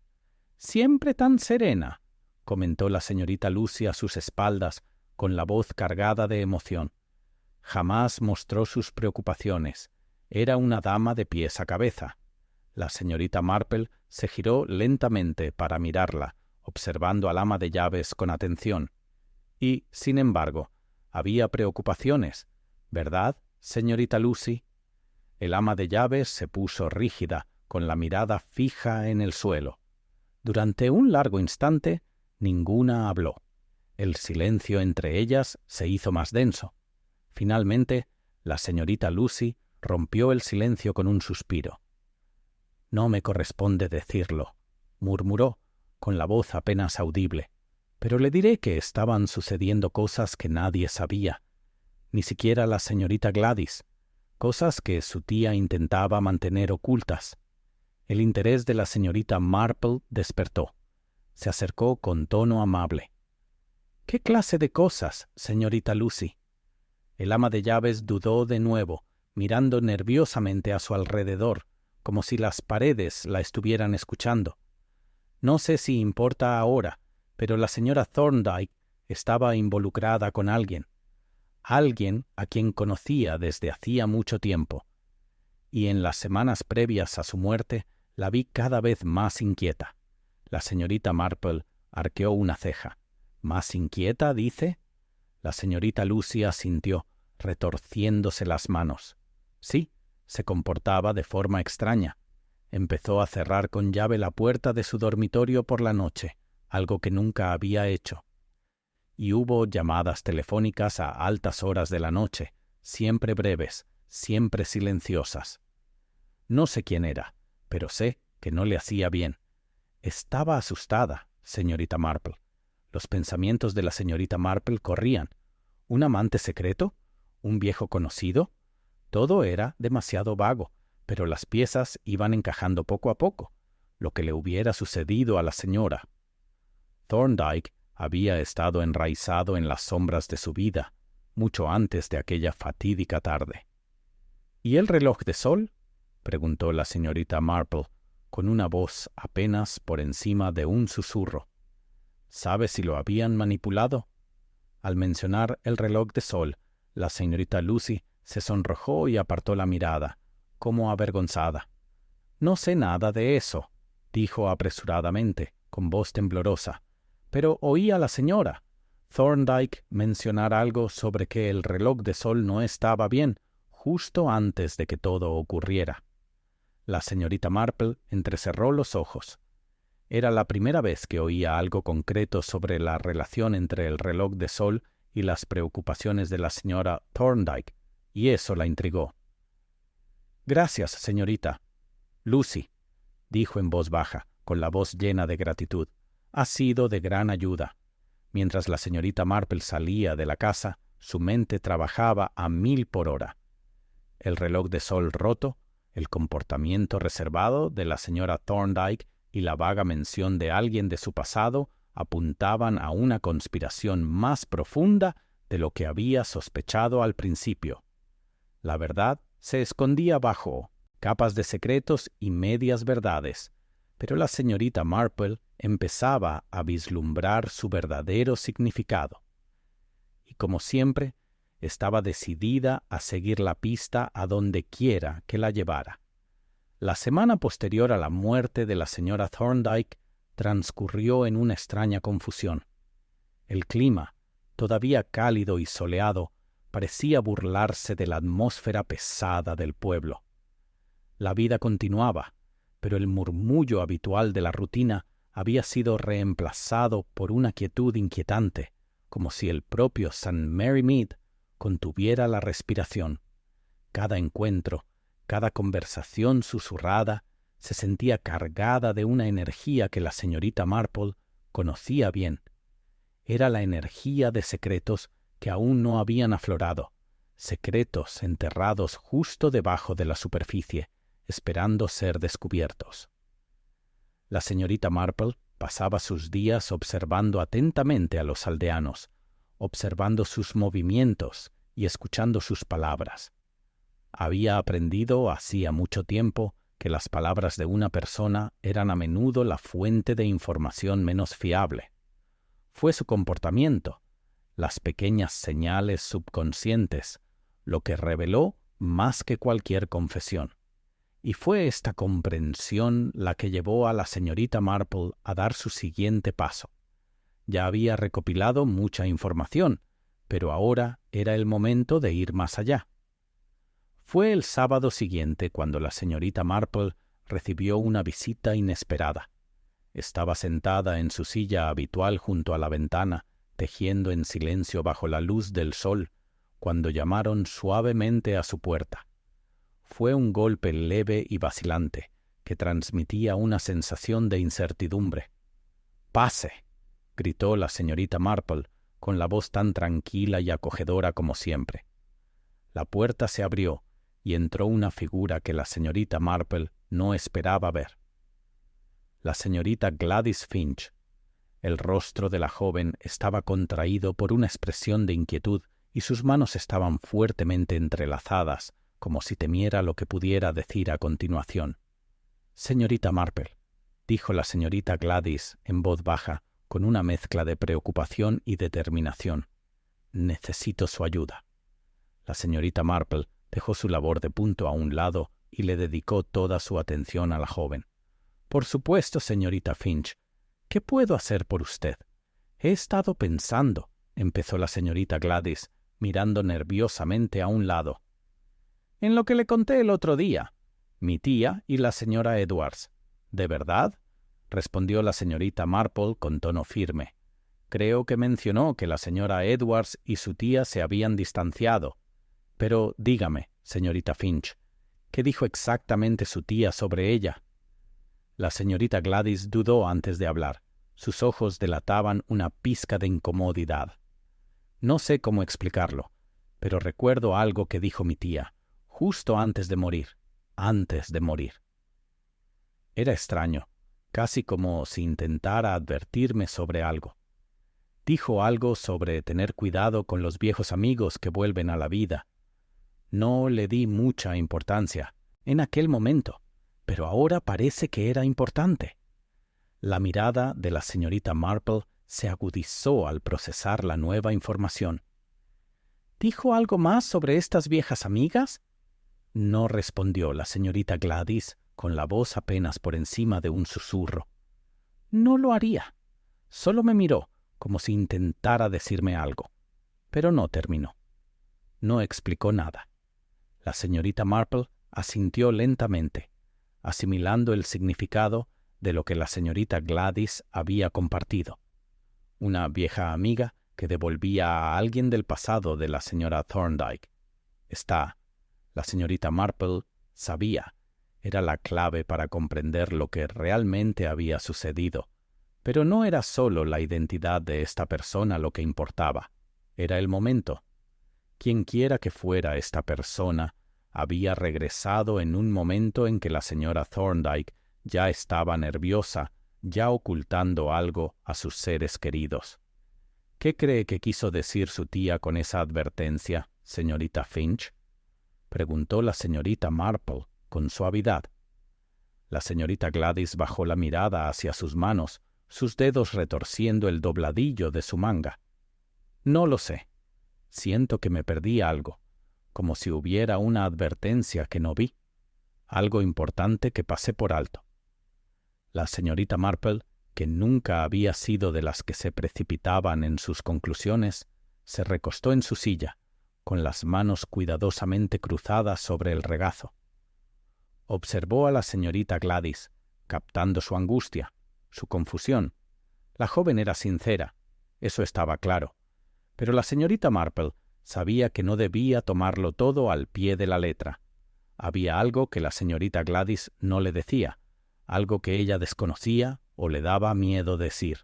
«Siempre tan serena», comentó la señorita Lucy a sus espaldas, con la voz cargada de emoción. Jamás mostró sus preocupaciones. Era una dama de pies a cabeza. La señorita Marple se giró lentamente para mirarla, observando al ama de llaves con atención. Y, sin embargo, había preocupaciones, ¿verdad, señorita Lucy? El ama de llaves se puso rígida, con la mirada fija en el suelo. Durante un largo instante, ninguna habló. El silencio entre ellas se hizo más denso. Finalmente, la señorita Lucy rompió el silencio con un suspiro. «No me corresponde decirlo», murmuró, con la voz apenas audible, «pero le diré que estaban sucediendo cosas que nadie sabía, ni siquiera la señorita Gladys, cosas que su tía intentaba mantener ocultas». El interés de la señorita Marple despertó. Se acercó con tono amable. «¿Qué clase de cosas, señorita Lucy?» El ama de llaves dudó de nuevo, mirando nerviosamente a su alrededor, como si las paredes la estuvieran escuchando. «No sé si importa ahora, pero la señora Thorndyke estaba involucrada con alguien a quien conocía desde hacía mucho tiempo, y en las semanas previas a su muerte la vi cada vez más inquieta». La señorita Marple arqueó una ceja. «¿Más inquieta, dice?» La señorita Lucy asintió, retorciéndose las manos. Sí, se comportaba de forma extraña. Empezó a cerrar con llave la puerta de su dormitorio por la noche, algo que nunca había hecho. Y hubo llamadas telefónicas a altas horas de la noche, siempre breves, siempre silenciosas. No sé quién era, pero sé que no le hacía bien. Estaba asustada, señorita Marple. Los pensamientos de la señorita Marple corrían. ¿Un amante secreto? ¿Un viejo conocido? Todo era demasiado vago, pero las piezas iban encajando poco a poco. Lo que le hubiera sucedido a la señora. Thorndyke había estado enraizado en las sombras de su vida, mucho antes de aquella fatídica tarde. «¿Y el reloj de sol?», preguntó la señorita Marple, con una voz apenas por encima de un susurro. ¿Sabe si lo habían manipulado? Al mencionar el reloj de sol, la señorita Lucy se sonrojó y apartó la mirada, como avergonzada. «No sé nada de eso», dijo apresuradamente, con voz temblorosa. «Pero oí a la señora Thorndyke mencionar algo sobre que el reloj de sol no estaba bien, justo antes de que todo ocurriera». La señorita Marple entrecerró los ojos. Era la primera vez que oía algo concreto sobre la relación entre el reloj de sol y las preocupaciones de la señora Thorndyke, y eso la intrigó. «Gracias, señorita. Lucy», dijo en voz baja, con la voz llena de gratitud, «ha sido de gran ayuda». Mientras la señorita Marple salía de la casa, su mente trabajaba a 1000 por hora. El reloj de sol roto, el comportamiento reservado de la señora Thorndyke y la vaga mención de alguien de su pasado apuntaban a una conspiración más profunda de lo que había sospechado al principio. La verdad se escondía bajo capas de secretos y medias verdades, pero la señorita Marple empezaba a vislumbrar su verdadero significado. Y como siempre, estaba decidida a seguir la pista a donde quiera que la llevara. La semana posterior a la muerte de la señora Thorndyke transcurrió en una extraña confusión. El clima, todavía cálido y soleado, parecía burlarse de la atmósfera pesada del pueblo. La vida continuaba, pero el murmullo habitual de la rutina había sido reemplazado por una quietud inquietante, como si el propio St. Mary Mead contuviera la respiración. Cada encuentro, cada conversación susurrada, se sentía cargada de una energía que la señorita Marple conocía bien. Era la energía de secretos que aún no habían aflorado, secretos enterrados justo debajo de la superficie, esperando ser descubiertos. La señorita Marple pasaba sus días observando atentamente a los aldeanos, observando sus movimientos y escuchando sus palabras. Había aprendido hacía mucho tiempo que las palabras de una persona eran a menudo la fuente de información menos fiable. Fue su comportamiento, las pequeñas señales subconscientes, lo que reveló más que cualquier confesión. Y fue esta comprensión la que llevó a la señorita Marple a dar su siguiente paso. Ya había recopilado mucha información, pero ahora era el momento de ir más allá. Fue el sábado siguiente cuando la señorita Marple recibió una visita inesperada. Estaba sentada en su silla habitual junto a la ventana, tejiendo en silencio bajo la luz del sol, cuando llamaron suavemente a su puerta. Fue un golpe leve y vacilante, que transmitía una sensación de incertidumbre. «¡Pase!», gritó la señorita Marple, con la voz tan tranquila y acogedora como siempre. La puerta se abrió, y entró una figura que la señorita Marple no esperaba ver. La señorita Gladys Finch. El rostro de la joven estaba contraído por una expresión de inquietud y sus manos estaban fuertemente entrelazadas, como si temiera lo que pudiera decir a continuación. «Señorita Marple», dijo la señorita Gladys en voz baja, con una mezcla de preocupación y determinación. «Necesito su ayuda». La señorita Marple dejó su labor de punto a un lado y le dedicó toda su atención a la joven. «Por supuesto, señorita Finch. ¿Qué puedo hacer por usted?» «He estado pensando», empezó la señorita Gladys, mirando nerviosamente a un lado. «En lo que le conté el otro día, mi tía y la señora Edwards». «¿De verdad?», respondió la señorita Marple con tono firme. «Creo que mencionó que la señora Edwards y su tía se habían distanciado. Pero dígame, señorita Finch, ¿qué dijo exactamente su tía sobre ella?» La señorita Gladys dudó antes de hablar. Sus ojos delataban una pizca de incomodidad. «No sé cómo explicarlo, pero recuerdo algo que dijo mi tía, justo antes de morir. Era extraño, casi como si intentara advertirme sobre algo. Dijo algo sobre tener cuidado con los viejos amigos que vuelven a la vida. No le di mucha importancia en aquel momento, pero ahora parece que era importante». La mirada de la señorita Marple se agudizó al procesar la nueva información. —¿Dijo algo más sobre estas viejas amigas? No respondió la señorita Gladys, con la voz apenas por encima de un susurro. No lo haría. Solo me miró, como si intentara decirme algo, pero no terminó. No explicó nada. La señorita Marple asintió lentamente, asimilando el significado de lo que la señorita Gladys había compartido. Una vieja amiga que devolvía a alguien del pasado de la señora Thorndyke. La señorita Marple sabía, era la clave para comprender lo que realmente había sucedido. Pero no era solo la identidad de esta persona lo que importaba, era el momento. Quienquiera que fuera esta persona, había regresado en un momento en que la señora Thorndyke ya estaba nerviosa, ya ocultando algo a sus seres queridos. ¿Qué cree que quiso decir su tía con esa advertencia, señorita Finch? Preguntó la señorita Marple con suavidad. La señorita Gladys bajó la mirada hacia sus manos, sus dedos retorciendo el dobladillo de su manga. No lo sé. Siento que me perdí algo, como si hubiera una advertencia que no vi, algo importante que pasé por alto. La señorita Marple, que nunca había sido de las que se precipitaban en sus conclusiones, se recostó en su silla, con las manos cuidadosamente cruzadas sobre el regazo. Observó a la señorita Gladys, captando su angustia, su confusión. La joven era sincera, eso estaba claro, pero la señorita Marple sabía que no debía tomarlo todo al pie de la letra. Había algo que la señorita Gladys no le decía, algo que ella desconocía o le daba miedo decir.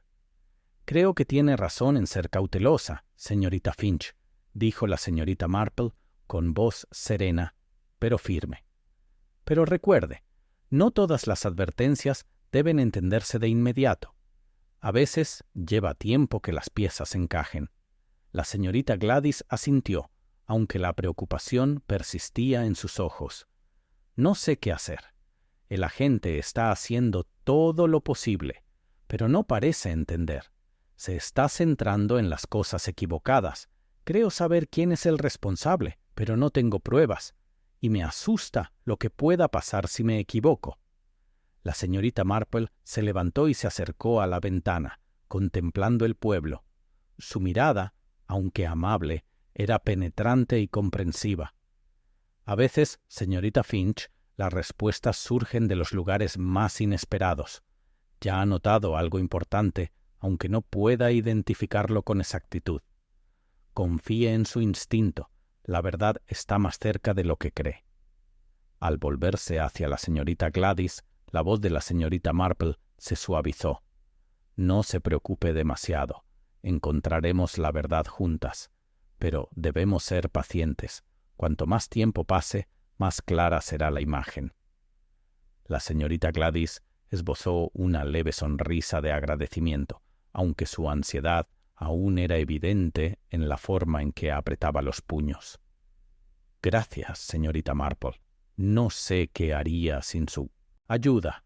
«Creo que tiene razón en ser cautelosa, señorita Finch», dijo la señorita Marple con voz serena, pero firme. «Pero recuerde, no todas las advertencias deben entenderse de inmediato. A veces lleva tiempo que las piezas encajen». La señorita Gladys asintió, aunque la preocupación persistía en sus ojos. «No sé qué hacer. El agente está haciendo todo lo posible, pero no parece entender. Se está centrando en las cosas equivocadas. Creo saber quién es el responsable, pero no tengo pruebas, y me asusta lo que pueda pasar si me equivoco». La señorita Marple se levantó y se acercó a la ventana, contemplando el pueblo. Su mirada, aunque amable, era penetrante y comprensiva. A veces, señorita Finch, las respuestas surgen de los lugares más inesperados. Ya ha notado algo importante, aunque no pueda identificarlo con exactitud. Confíe en su instinto, la verdad está más cerca de lo que cree. Al volverse hacia la señorita Gladys, la voz de la señorita Marple se suavizó. «No se preocupe demasiado. Encontraremos la verdad juntas, pero debemos ser pacientes. Cuanto más tiempo pase, más clara será la imagen». La señorita Gladys esbozó una leve sonrisa de agradecimiento, aunque su ansiedad aún era evidente en la forma en que apretaba los puños. «Gracias, señorita Marple. No sé qué haría sin su ayuda».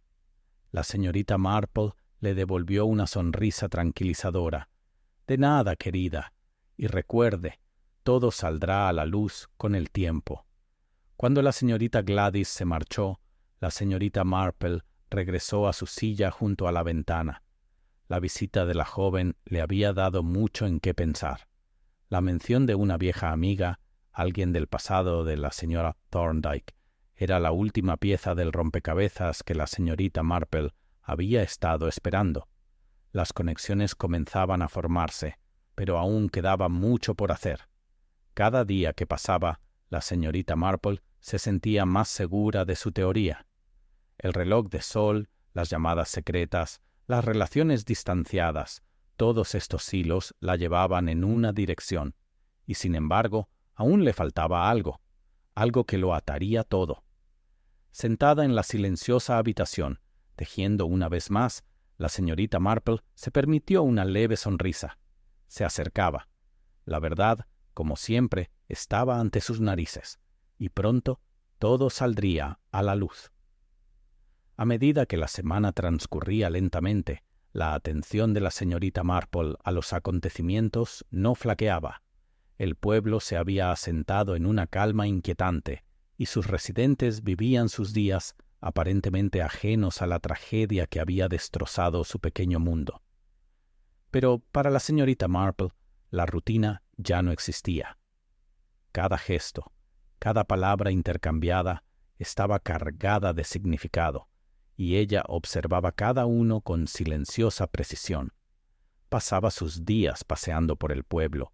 La señorita Marple le devolvió una sonrisa tranquilizadora. «De nada, querida. Y recuerde, todo saldrá a la luz con el tiempo». Cuando la señorita Gladys se marchó, la señorita Marple regresó a su silla junto a la ventana. La visita de la joven le había dado mucho en qué pensar. La mención de una vieja amiga, alguien del pasado de la señora Thorndyke, era la última pieza del rompecabezas que la señorita Marple había estado esperando. Las conexiones comenzaban a formarse, pero aún quedaba mucho por hacer. Cada día que pasaba, la señorita Marple se sentía más segura de su teoría. El reloj de sol, las llamadas secretas, las relaciones distanciadas, todos estos hilos la llevaban en una dirección, y sin embargo, aún le faltaba algo que lo ataría todo. Sentada en la silenciosa habitación, tejiendo una vez más, la señorita Marple se permitió una leve sonrisa. Se acercaba. La verdad, como siempre, estaba ante sus narices, y pronto todo saldría a la luz. A medida que la semana transcurría lentamente, La atención de la señorita Marple a los acontecimientos no flaqueaba. El pueblo se había asentado en una calma inquietante, y sus residentes vivían sus días aparentemente ajenos a la tragedia que había destrozado su pequeño mundo. Pero para la señorita Marple, la rutina ya no existía. Cada gesto, cada palabra intercambiada estaba cargada de significado, y ella observaba cada uno con silenciosa precisión. Pasaba sus días paseando por el pueblo,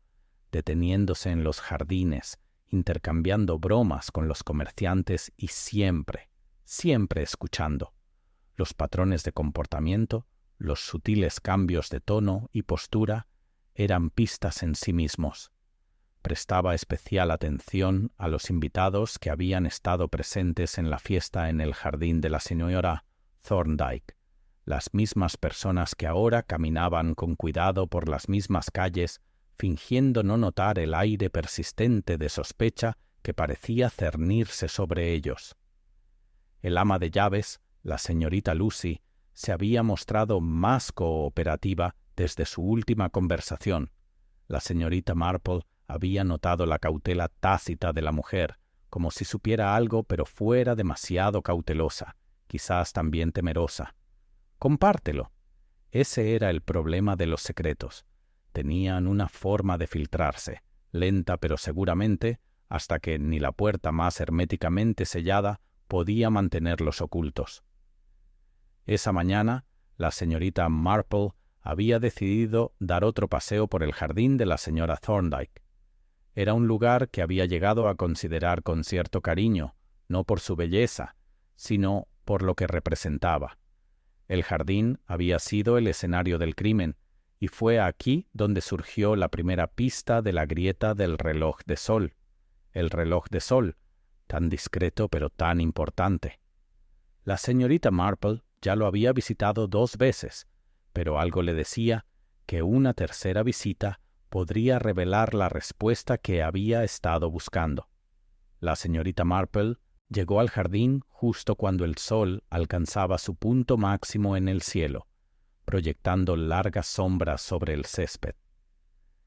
deteniéndose en los jardines, intercambiando bromas con los comerciantes y siempre escuchando. Los patrones de comportamiento, los sutiles cambios de tono y postura eran pistas en sí mismos. Prestaba especial atención a los invitados que habían estado presentes en la fiesta en el jardín de la señora Thorndyke, las mismas personas que ahora caminaban con cuidado por las mismas calles, fingiendo no notar el aire persistente de sospecha que parecía cernirse sobre ellos. El ama de llaves, la señorita Lucy, se había mostrado más cooperativa desde su última conversación. La señorita Marple había notado la cautela tácita de la mujer, como si supiera algo pero fuera demasiado cautelosa, quizás también temerosa. Compártelo. Ese era el problema de los secretos. Tenían una forma de filtrarse, lenta pero seguramente, hasta que ni la puerta más herméticamente sellada podía mantenerlos ocultos. Esa mañana, la señorita Marple había decidido dar otro paseo por el jardín de la señora Thorndyke. Era un lugar que había llegado a considerar con cierto cariño, no por su belleza, sino por lo que representaba. El jardín había sido el escenario del crimen, y fue aquí donde surgió la primera pista de la grieta del reloj de sol. El reloj de sol, tan discreto pero tan importante. La señorita Marple ya lo había visitado 2 veces, pero algo le decía que una tercera visita podría revelar la respuesta que había estado buscando. La señorita Marple llegó al jardín justo cuando el sol alcanzaba su punto máximo en el cielo, proyectando largas sombras sobre el césped.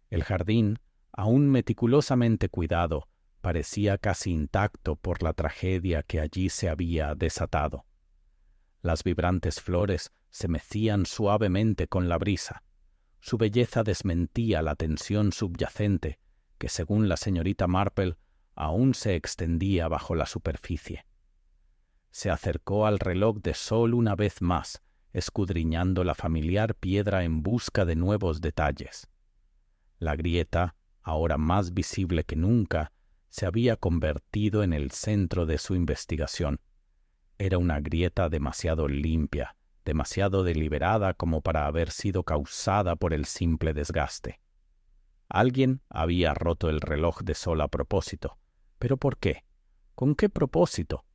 El jardín, aún meticulosamente cuidado, parecía casi intacto por la tragedia que allí se había desatado. Las vibrantes flores se mecían suavemente con la brisa. Su belleza desmentía la tensión subyacente que, según la señorita Marple, aún se extendía bajo la superficie. Se acercó al reloj de sol una vez más, escudriñando la familiar piedra en busca de nuevos detalles. La grieta, ahora más visible que nunca, se había convertido en el centro de su investigación. Era una grieta demasiado limpia, demasiado deliberada como para haber sido causada por el simple desgaste. Alguien había roto el reloj de sol a propósito. ¿Pero por qué? ¿Con qué propósito?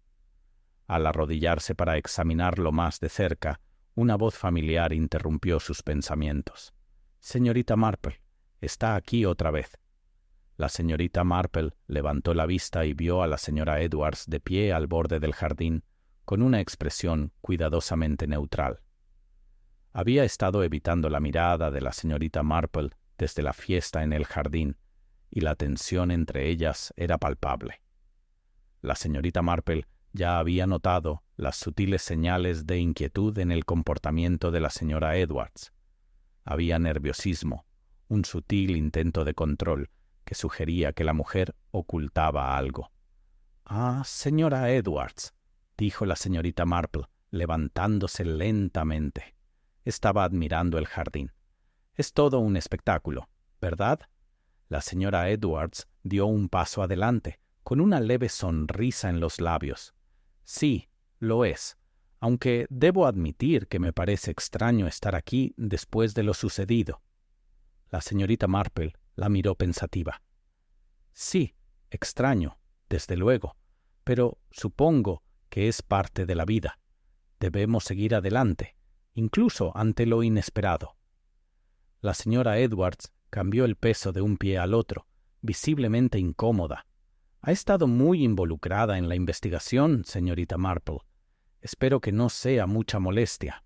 Al arrodillarse para examinarlo más de cerca, una voz familiar interrumpió sus pensamientos. «Señorita Marple, está aquí otra vez». La señorita Marple levantó la vista y vio a la señora Edwards de pie al borde del jardín, con una expresión cuidadosamente neutral. Había estado evitando la mirada de la señorita Marple desde la fiesta en el jardín, y la tensión entre ellas era palpable. La señorita Marple ya había notado las sutiles señales de inquietud en el comportamiento de la señora Edwards. Había nerviosismo, un sutil intento de control que sugería que la mujer ocultaba algo. «Ah, señora Edwards», dijo la señorita Marple, levantándose lentamente. Estaba admirando el jardín. «Es todo un espectáculo, ¿verdad?» La señora Edwards dio un paso adelante, con una leve sonrisa en los labios. «Sí, lo es, aunque debo admitir que me parece extraño estar aquí después de lo sucedido». La señorita Marple la miró pensativa. «Sí, extraño, desde luego, pero supongo que es parte de la vida. Debemos seguir adelante, incluso ante lo inesperado». La señora Edwards cambió el peso de un pie al otro, visiblemente incómoda. «Ha estado muy involucrada en la investigación, señorita Marple. Espero que no sea mucha molestia».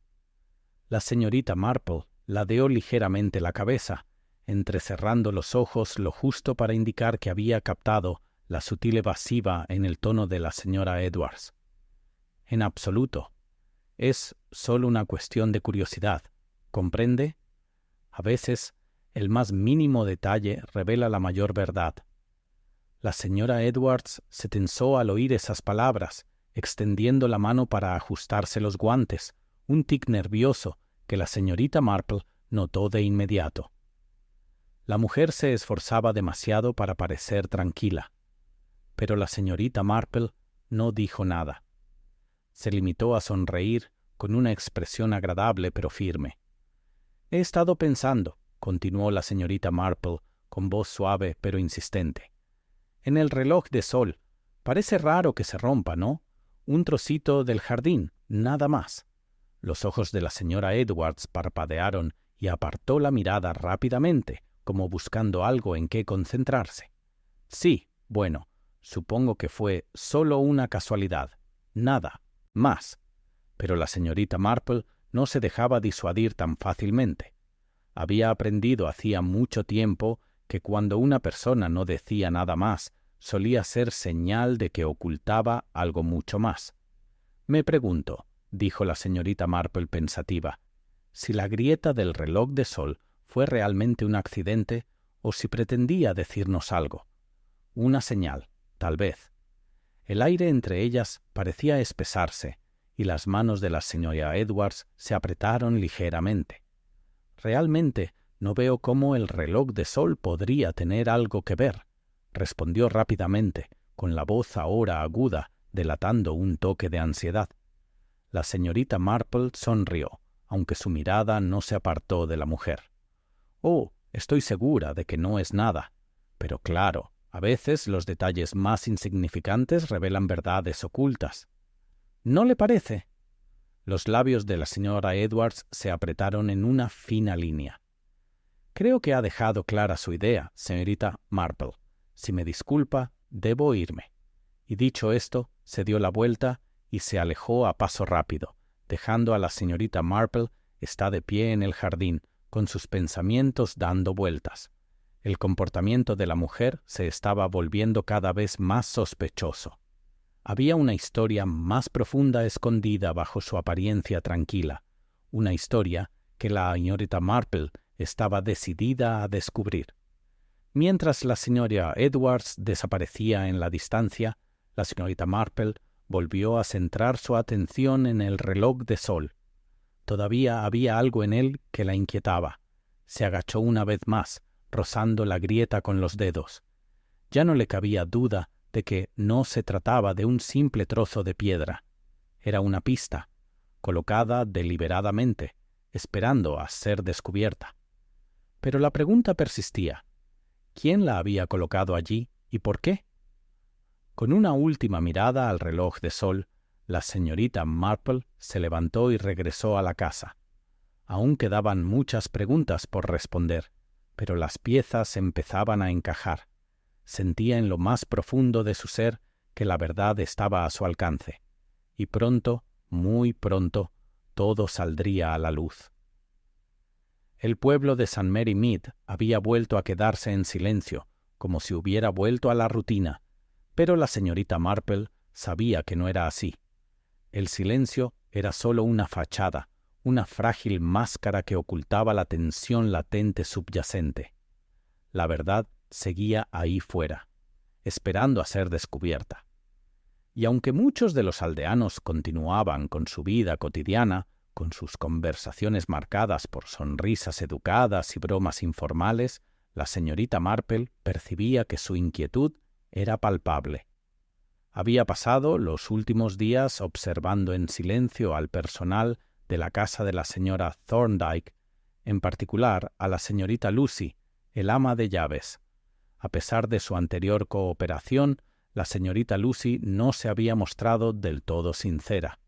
La señorita Marple ladeó ligeramente la cabeza, entrecerrando los ojos lo justo para indicar que había captado la sutil evasiva en el tono de la señora Edwards. En absoluto. Es solo una cuestión de curiosidad. ¿Comprende? A veces, el más mínimo detalle revela la mayor verdad. La señora Edwards se tensó al oír esas palabras, extendiendo la mano para ajustarse los guantes, un tic nervioso que la señorita Marple notó de inmediato. La mujer se esforzaba demasiado para parecer tranquila, pero la señorita Marple no dijo nada. Se limitó a sonreír con una expresión agradable pero firme. «He estado pensando», continuó la señorita Marple con voz suave pero insistente, «en el reloj de sol. Parece raro que se rompa, ¿no? Un trocito del jardín, nada más». Los ojos de la señora Edwards parpadearon y apartó la mirada rápidamente, como buscando algo en qué concentrarse. «Sí, bueno, supongo que fue solo una casualidad. Nada más». Pero la señorita Marple no se dejaba disuadir tan fácilmente. Había aprendido hacía mucho tiempo que cuando una persona no decía nada más, solía ser señal de que ocultaba algo mucho más. «Me pregunto», dijo la señorita Marple pensativa, «si la grieta del reloj de sol fue realmente un accidente o si pretendía decirnos algo. Una señal, tal vez». El aire entre ellas parecía espesarse, y las manos de la señora Edwards se apretaron ligeramente. «Realmente no veo cómo el reloj de sol podría tener algo que ver», respondió rápidamente, con la voz ahora aguda, delatando un toque de ansiedad. La señorita Marple sonrió, aunque su mirada no se apartó de la mujer. «Oh, estoy segura de que no es nada. Pero claro, a veces los detalles más insignificantes revelan verdades ocultas. ¿No le parece?» Los labios de la señora Edwards se apretaron en una fina línea. «Creo que ha dejado clara su idea, señorita Marple. Si me disculpa, debo irme». Y dicho esto, se dio la vuelta y se alejó a paso rápido, dejando a la señorita Marple está de pie en el jardín, con sus pensamientos dando vueltas. El comportamiento de la mujer se estaba volviendo cada vez más sospechoso. Había una historia más profunda escondida bajo su apariencia tranquila, una historia que la señorita Marple estaba decidida a descubrir. Mientras la señora Edwards desaparecía en la distancia, la señorita Marple volvió a centrar su atención en el reloj de sol. Todavía había algo en él que la inquietaba. Se agachó una vez más, rozando la grieta con los dedos. Ya no le cabía duda de que no se trataba de un simple trozo de piedra. Era una pista, colocada deliberadamente, esperando a ser descubierta. Pero la pregunta persistía. ¿Quién la había colocado allí y por qué? Con una última mirada al reloj de sol, la señorita Marple se levantó y regresó a la casa. Aún quedaban muchas preguntas por responder, pero las piezas empezaban a encajar. Sentía en lo más profundo de su ser que la verdad estaba a su alcance, y pronto, muy pronto, todo saldría a la luz. El pueblo de St. Mary Mead había vuelto a quedarse en silencio, como si hubiera vuelto a la rutina, pero la señorita Marple sabía que no era así. El silencio era solo una fachada, una frágil máscara que ocultaba la tensión latente subyacente. La verdad seguía ahí fuera, esperando a ser descubierta. Y aunque muchos de los aldeanos continuaban con su vida cotidiana, con sus conversaciones marcadas por sonrisas educadas y bromas informales, la señorita Marple percibía que su inquietud era palpable. Había pasado los últimos días observando en silencio al personal de la casa de la señora Thorndyke, en particular a la señorita Lucy, el ama de llaves. A pesar de su anterior cooperación, la señorita Lucy no se había mostrado del todo sincera.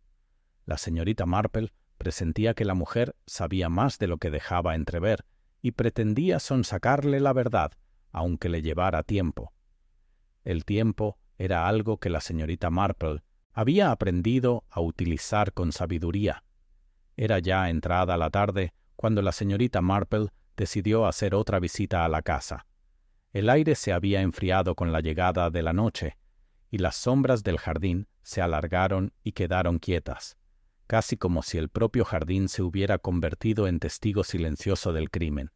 La señorita Marple presentía que la mujer sabía más de lo que dejaba entrever y pretendía sonsacarle la verdad, aunque le llevara tiempo. El tiempo era algo que la señorita Marple había aprendido a utilizar con sabiduría. Era ya entrada la tarde cuando la señorita Marple decidió hacer otra visita a la casa. El aire se había enfriado con la llegada de la noche, y las sombras del jardín se alargaron y quedaron quietas, casi como si el propio jardín se hubiera convertido en testigo silencioso del crimen.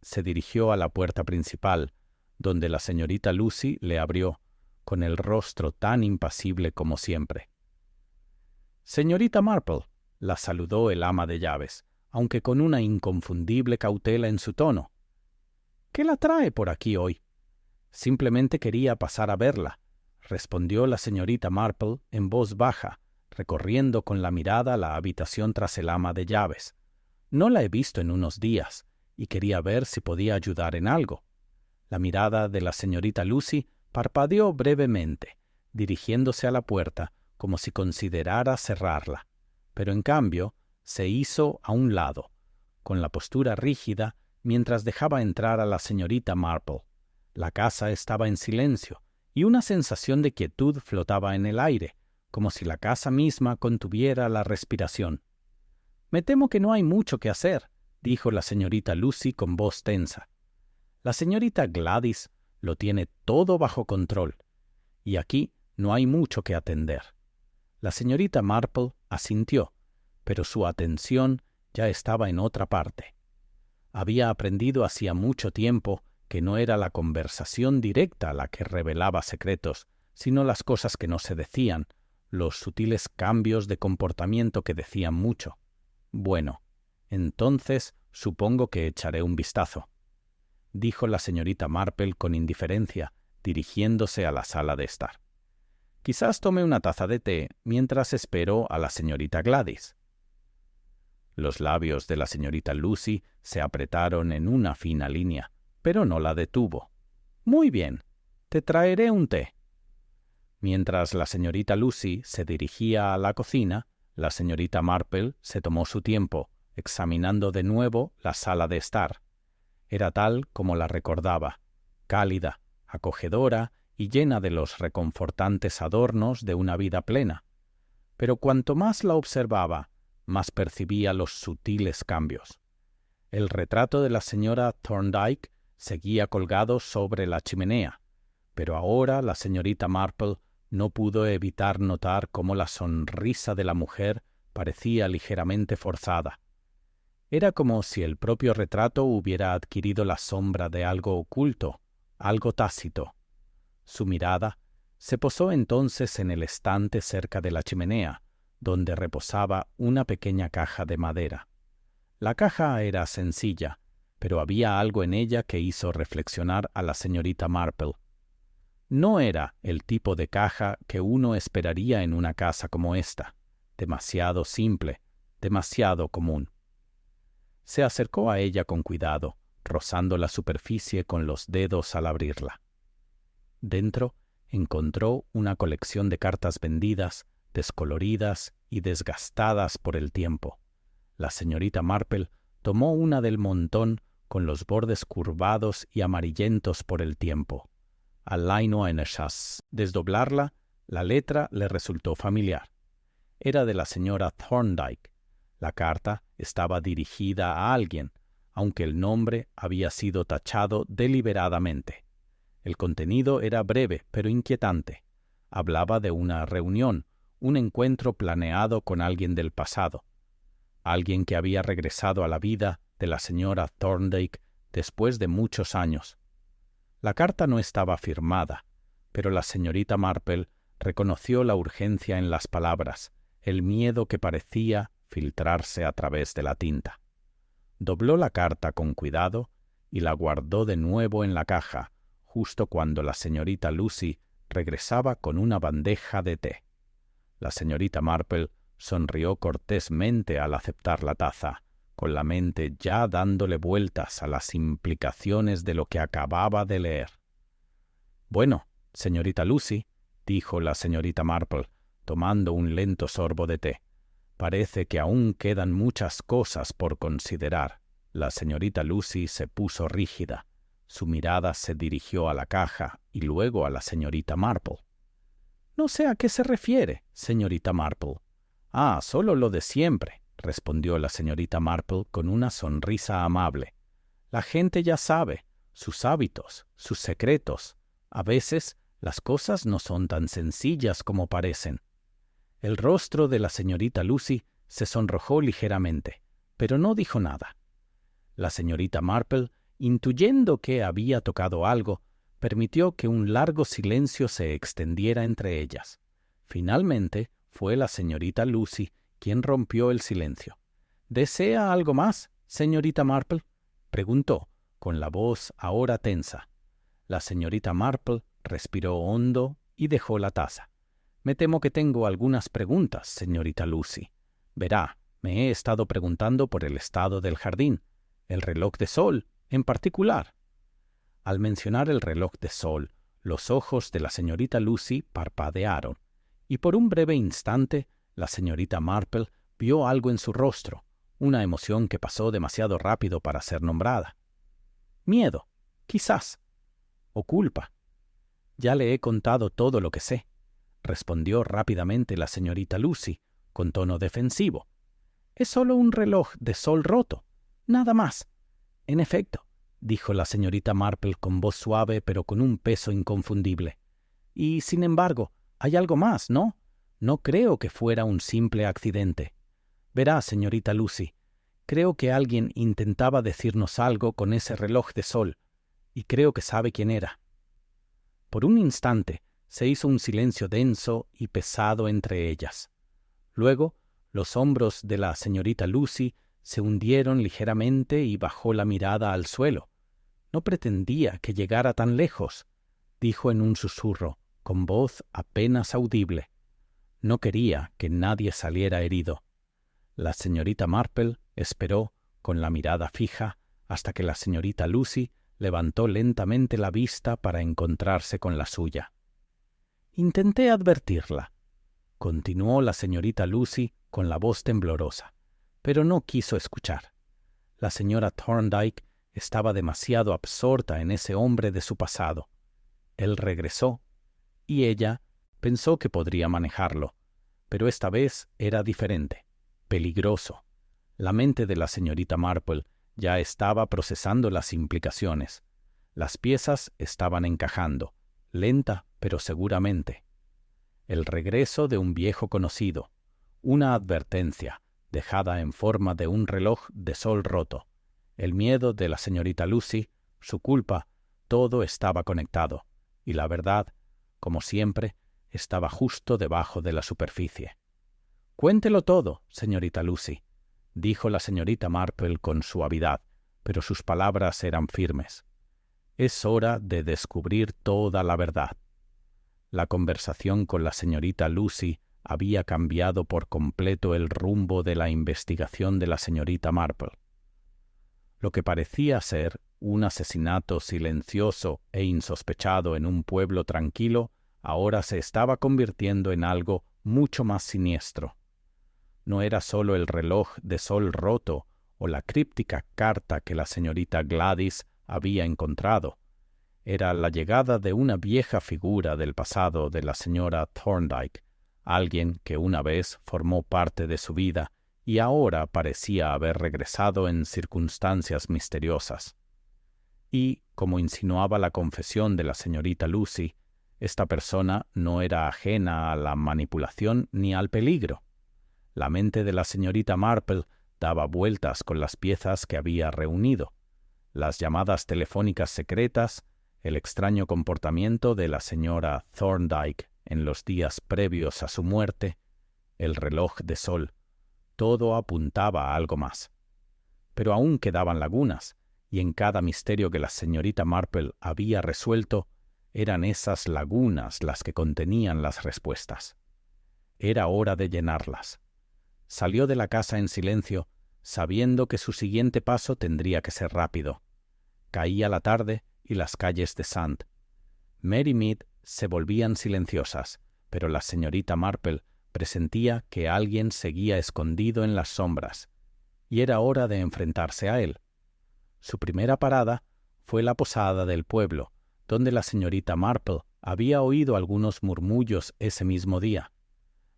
Se dirigió a la puerta principal, donde la señorita Lucy le abrió, con el rostro tan impasible como siempre. «Señorita Marple», la saludó el ama de llaves, aunque con una inconfundible cautela en su tono. «¿Qué la trae por aquí hoy?» «Simplemente quería pasar a verla», respondió la señorita Marple en voz baja, recorriendo con la mirada la habitación tras el ama de llaves. «No la he visto en unos días, y quería ver si podía ayudar en algo». La mirada de la señorita Lucy parpadeó brevemente, dirigiéndose a la puerta como si considerara cerrarla, pero en cambio se hizo a un lado, con la postura rígida, mientras dejaba entrar a la señorita Marple. La casa estaba en silencio, y una sensación de quietud flotaba en el aire, como si la casa misma contuviera la respiración. «Me temo que no hay mucho que hacer», dijo la señorita Lucy con voz tensa. «La señorita Gladys lo tiene todo bajo control, y aquí no hay mucho que atender». La señorita Marple asintió, pero su atención ya estaba en otra parte. Había aprendido hacía mucho tiempo que no era la conversación directa la que revelaba secretos, sino las cosas que no se decían, los sutiles cambios de comportamiento que decían mucho. «Bueno, entonces supongo que echaré un vistazo», dijo la señorita Marple con indiferencia, dirigiéndose a la sala de estar. «Quizás tome una taza de té mientras espero a la señorita Gladys». Los labios de la señorita Lucy se apretaron en una fina línea, pero no la detuvo. «Muy bien, te traeré un té». Mientras la señorita Lucy se dirigía a la cocina, la señorita Marple se tomó su tiempo, examinando de nuevo la sala de estar. Era tal como la recordaba, cálida, acogedora y llena de los reconfortantes adornos de una vida plena. Pero cuanto más la observaba, más percibía los sutiles cambios. El retrato de la señora Thorndyke seguía colgado sobre la chimenea, pero ahora la señorita Marple no pudo evitar notar cómo la sonrisa de la mujer parecía ligeramente forzada. Era como si el propio retrato hubiera adquirido la sombra de algo oculto, algo tácito. Su mirada se posó entonces en el estante cerca de la chimenea, donde reposaba una pequeña caja de madera. La caja era sencilla, pero había algo en ella que hizo reflexionar a la señorita Marple. No era el tipo de caja que uno esperaría en una casa como esta, demasiado simple, demasiado común. Se acercó a ella con cuidado, rozando la superficie con los dedos al abrirla. Dentro encontró una colección de cartas vendidas, descoloridas y desgastadas por el tiempo. La señorita Marple tomó una del montón con los bordes curvados y amarillentos por el tiempo. Al desdoblarla, la letra le resultó familiar. Era de la señora Thorndyke. La carta estaba dirigida a alguien, aunque el nombre había sido tachado deliberadamente. El contenido era breve pero inquietante. Hablaba de una reunión, un encuentro planeado con alguien del pasado. Alguien que había regresado a la vida de la señora Thorndyke después de muchos años. La carta no estaba firmada, pero la señorita Marple reconoció la urgencia en las palabras, el miedo que parecía filtrarse a través de la tinta. Dobló la carta con cuidado y la guardó de nuevo en la caja, justo cuando la señorita Lucy regresaba con una bandeja de té. La señorita Marple sonrió cortésmente al aceptar la taza, con la mente ya dándole vueltas a las implicaciones de lo que acababa de leer. «Bueno, señorita Lucy», dijo la señorita Marple, tomando un lento sorbo de té, «parece que aún quedan muchas cosas por considerar». La señorita Lucy se puso rígida. Su mirada se dirigió a la caja y luego a la señorita Marple. «No sé a qué se refiere, señorita Marple». «Ah, solo lo de siempre», respondió la señorita Marple con una sonrisa amable. La gente ya sabe sus hábitos, sus secretos. A veces las cosas no son tan sencillas como parecen. El rostro de la señorita Lucy se sonrojó ligeramente, pero no dijo nada. La señorita Marple, intuyendo que había tocado algo, permitió que un largo silencio se extendiera entre ellas. Finalmente fue la señorita Lucy quien rompió el silencio. —¿Desea algo más, señorita Marple? —preguntó, con la voz ahora tensa. La señorita Marple respiró hondo y dejó la taza. —Me temo que tengo algunas preguntas, señorita Lucy. Verá, me he estado preguntando por el estado del jardín, el reloj de sol, en particular. Al mencionar el reloj de sol, los ojos de la señorita Lucy parpadearon, y por un breve instante la señorita Marple vio algo en su rostro, una emoción que pasó demasiado rápido para ser nombrada. Miedo, quizás. O culpa. Ya le he contado todo lo que sé, respondió rápidamente la señorita Lucy, con tono defensivo. Es solo un reloj de sol roto, nada más. En efecto, dijo la señorita Marple con voz suave pero con un peso inconfundible. Y, sin embargo, hay algo más, ¿no? No creo que fuera un simple accidente. Verá, señorita Lucy, creo que alguien intentaba decirnos algo con ese reloj de sol, y creo que sabe quién era. Por un instante se hizo un silencio denso y pesado entre ellas. Luego, los hombros de la señorita Lucy se hundieron ligeramente y bajó la mirada al suelo. No pretendía que llegara tan lejos, dijo en un susurro, con voz apenas audible. No quería que nadie saliera herido. La señorita Marple esperó, con la mirada fija, hasta que la señorita Lucy levantó lentamente la vista para encontrarse con la suya. Intenté advertirla, continuó la señorita Lucy con la voz temblorosa, pero no quiso escuchar. La señora Thorndyke estaba demasiado absorta en ese hombre de su pasado. Él regresó, y ella pensó que podría manejarlo, pero esta vez era diferente, peligroso. La mente de la señorita Marple ya estaba procesando las implicaciones. Las piezas estaban encajando, lenta pero seguramente. El regreso de un viejo conocido, una advertencia, dejada en forma de un reloj de sol roto, el miedo de la señorita Lucy, su culpa, todo estaba conectado, y la verdad, como siempre, estaba justo debajo de la superficie. —Cuéntelo todo, señorita Lucy —dijo la señorita Marple con suavidad, pero sus palabras eran firmes. Es hora de descubrir toda la verdad. La conversación con la señorita Lucy había cambiado por completo el rumbo de la investigación de la señorita Marple. Lo que parecía ser un asesinato silencioso e insospechado en un pueblo tranquilo, ahora se estaba convirtiendo en algo mucho más siniestro. No era solo el reloj de sol roto o la críptica carta que la señorita Gladys había encontrado. Era la llegada de una vieja figura del pasado de la señora Thorndyke, alguien que una vez formó parte de su vida y ahora parecía haber regresado en circunstancias misteriosas. Y, como insinuaba la confesión de la señorita Lucy, esta persona no era ajena a la manipulación ni al peligro. La mente de la señorita Marple daba vueltas con las piezas que había reunido. Las llamadas telefónicas secretas, el extraño comportamiento de la señora Thorndyke en los días previos a su muerte, el reloj de sol, todo apuntaba a algo más. Pero aún quedaban lagunas, y en cada misterio que la señorita Marple había resuelto, eran esas lagunas las que contenían las respuestas. Era hora de llenarlas. Salió de la casa en silencio, sabiendo que su siguiente paso tendría que ser rápido. Caía la tarde y las calles de St. Mary Mead se volvían silenciosas, pero la señorita Marple presentía que alguien seguía escondido en las sombras, y era hora de enfrentarse a él. Su primera parada fue la posada del pueblo, donde la señorita Marple había oído algunos murmullos ese mismo día.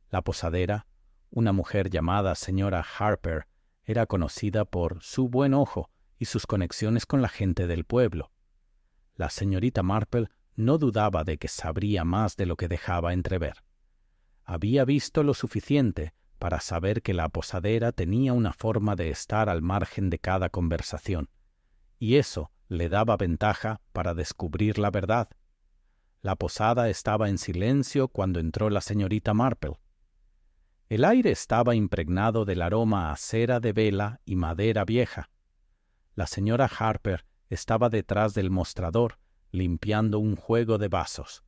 La posadera, Una mujer llamada señora Harper era conocida por su buen ojo y sus conexiones con la gente del pueblo. La señorita Marple no dudaba de que sabría más de lo que dejaba entrever. Había visto lo suficiente para saber que la posadera tenía una forma de estar al margen de cada conversación, y eso le daba ventaja para descubrir la verdad. La posada estaba en silencio cuando entró la señorita Marple. El aire estaba impregnado del aroma a cera de vela y madera vieja. La señora Harper estaba detrás del mostrador, limpiando un juego de vasos.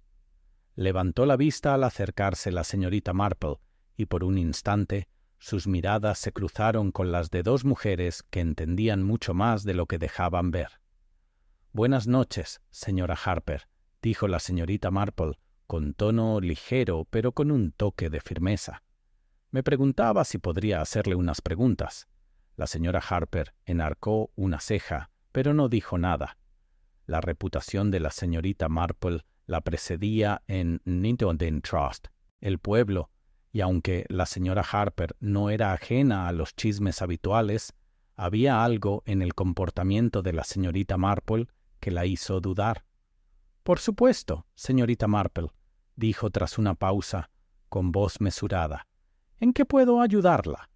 Levantó la vista al acercarse la señorita Marple, y por un instante sus miradas se cruzaron con las de dos mujeres que entendían mucho más de lo que dejaban ver. «Buenas noches, señora Harper», dijo la señorita Marple, con tono ligero pero con un toque de firmeza. Me preguntaba si podría hacerle unas preguntas. La señora Harper enarcó una ceja, pero no dijo nada. La reputación de la señorita Marple la precedía en Snitterton Trust, el pueblo, y aunque la señora Harper no era ajena a los chismes habituales, había algo en el comportamiento de la señorita Marple que la hizo dudar. «Por supuesto, señorita Marple», dijo tras una pausa, con voz mesurada. «¿En qué puedo ayudarla?»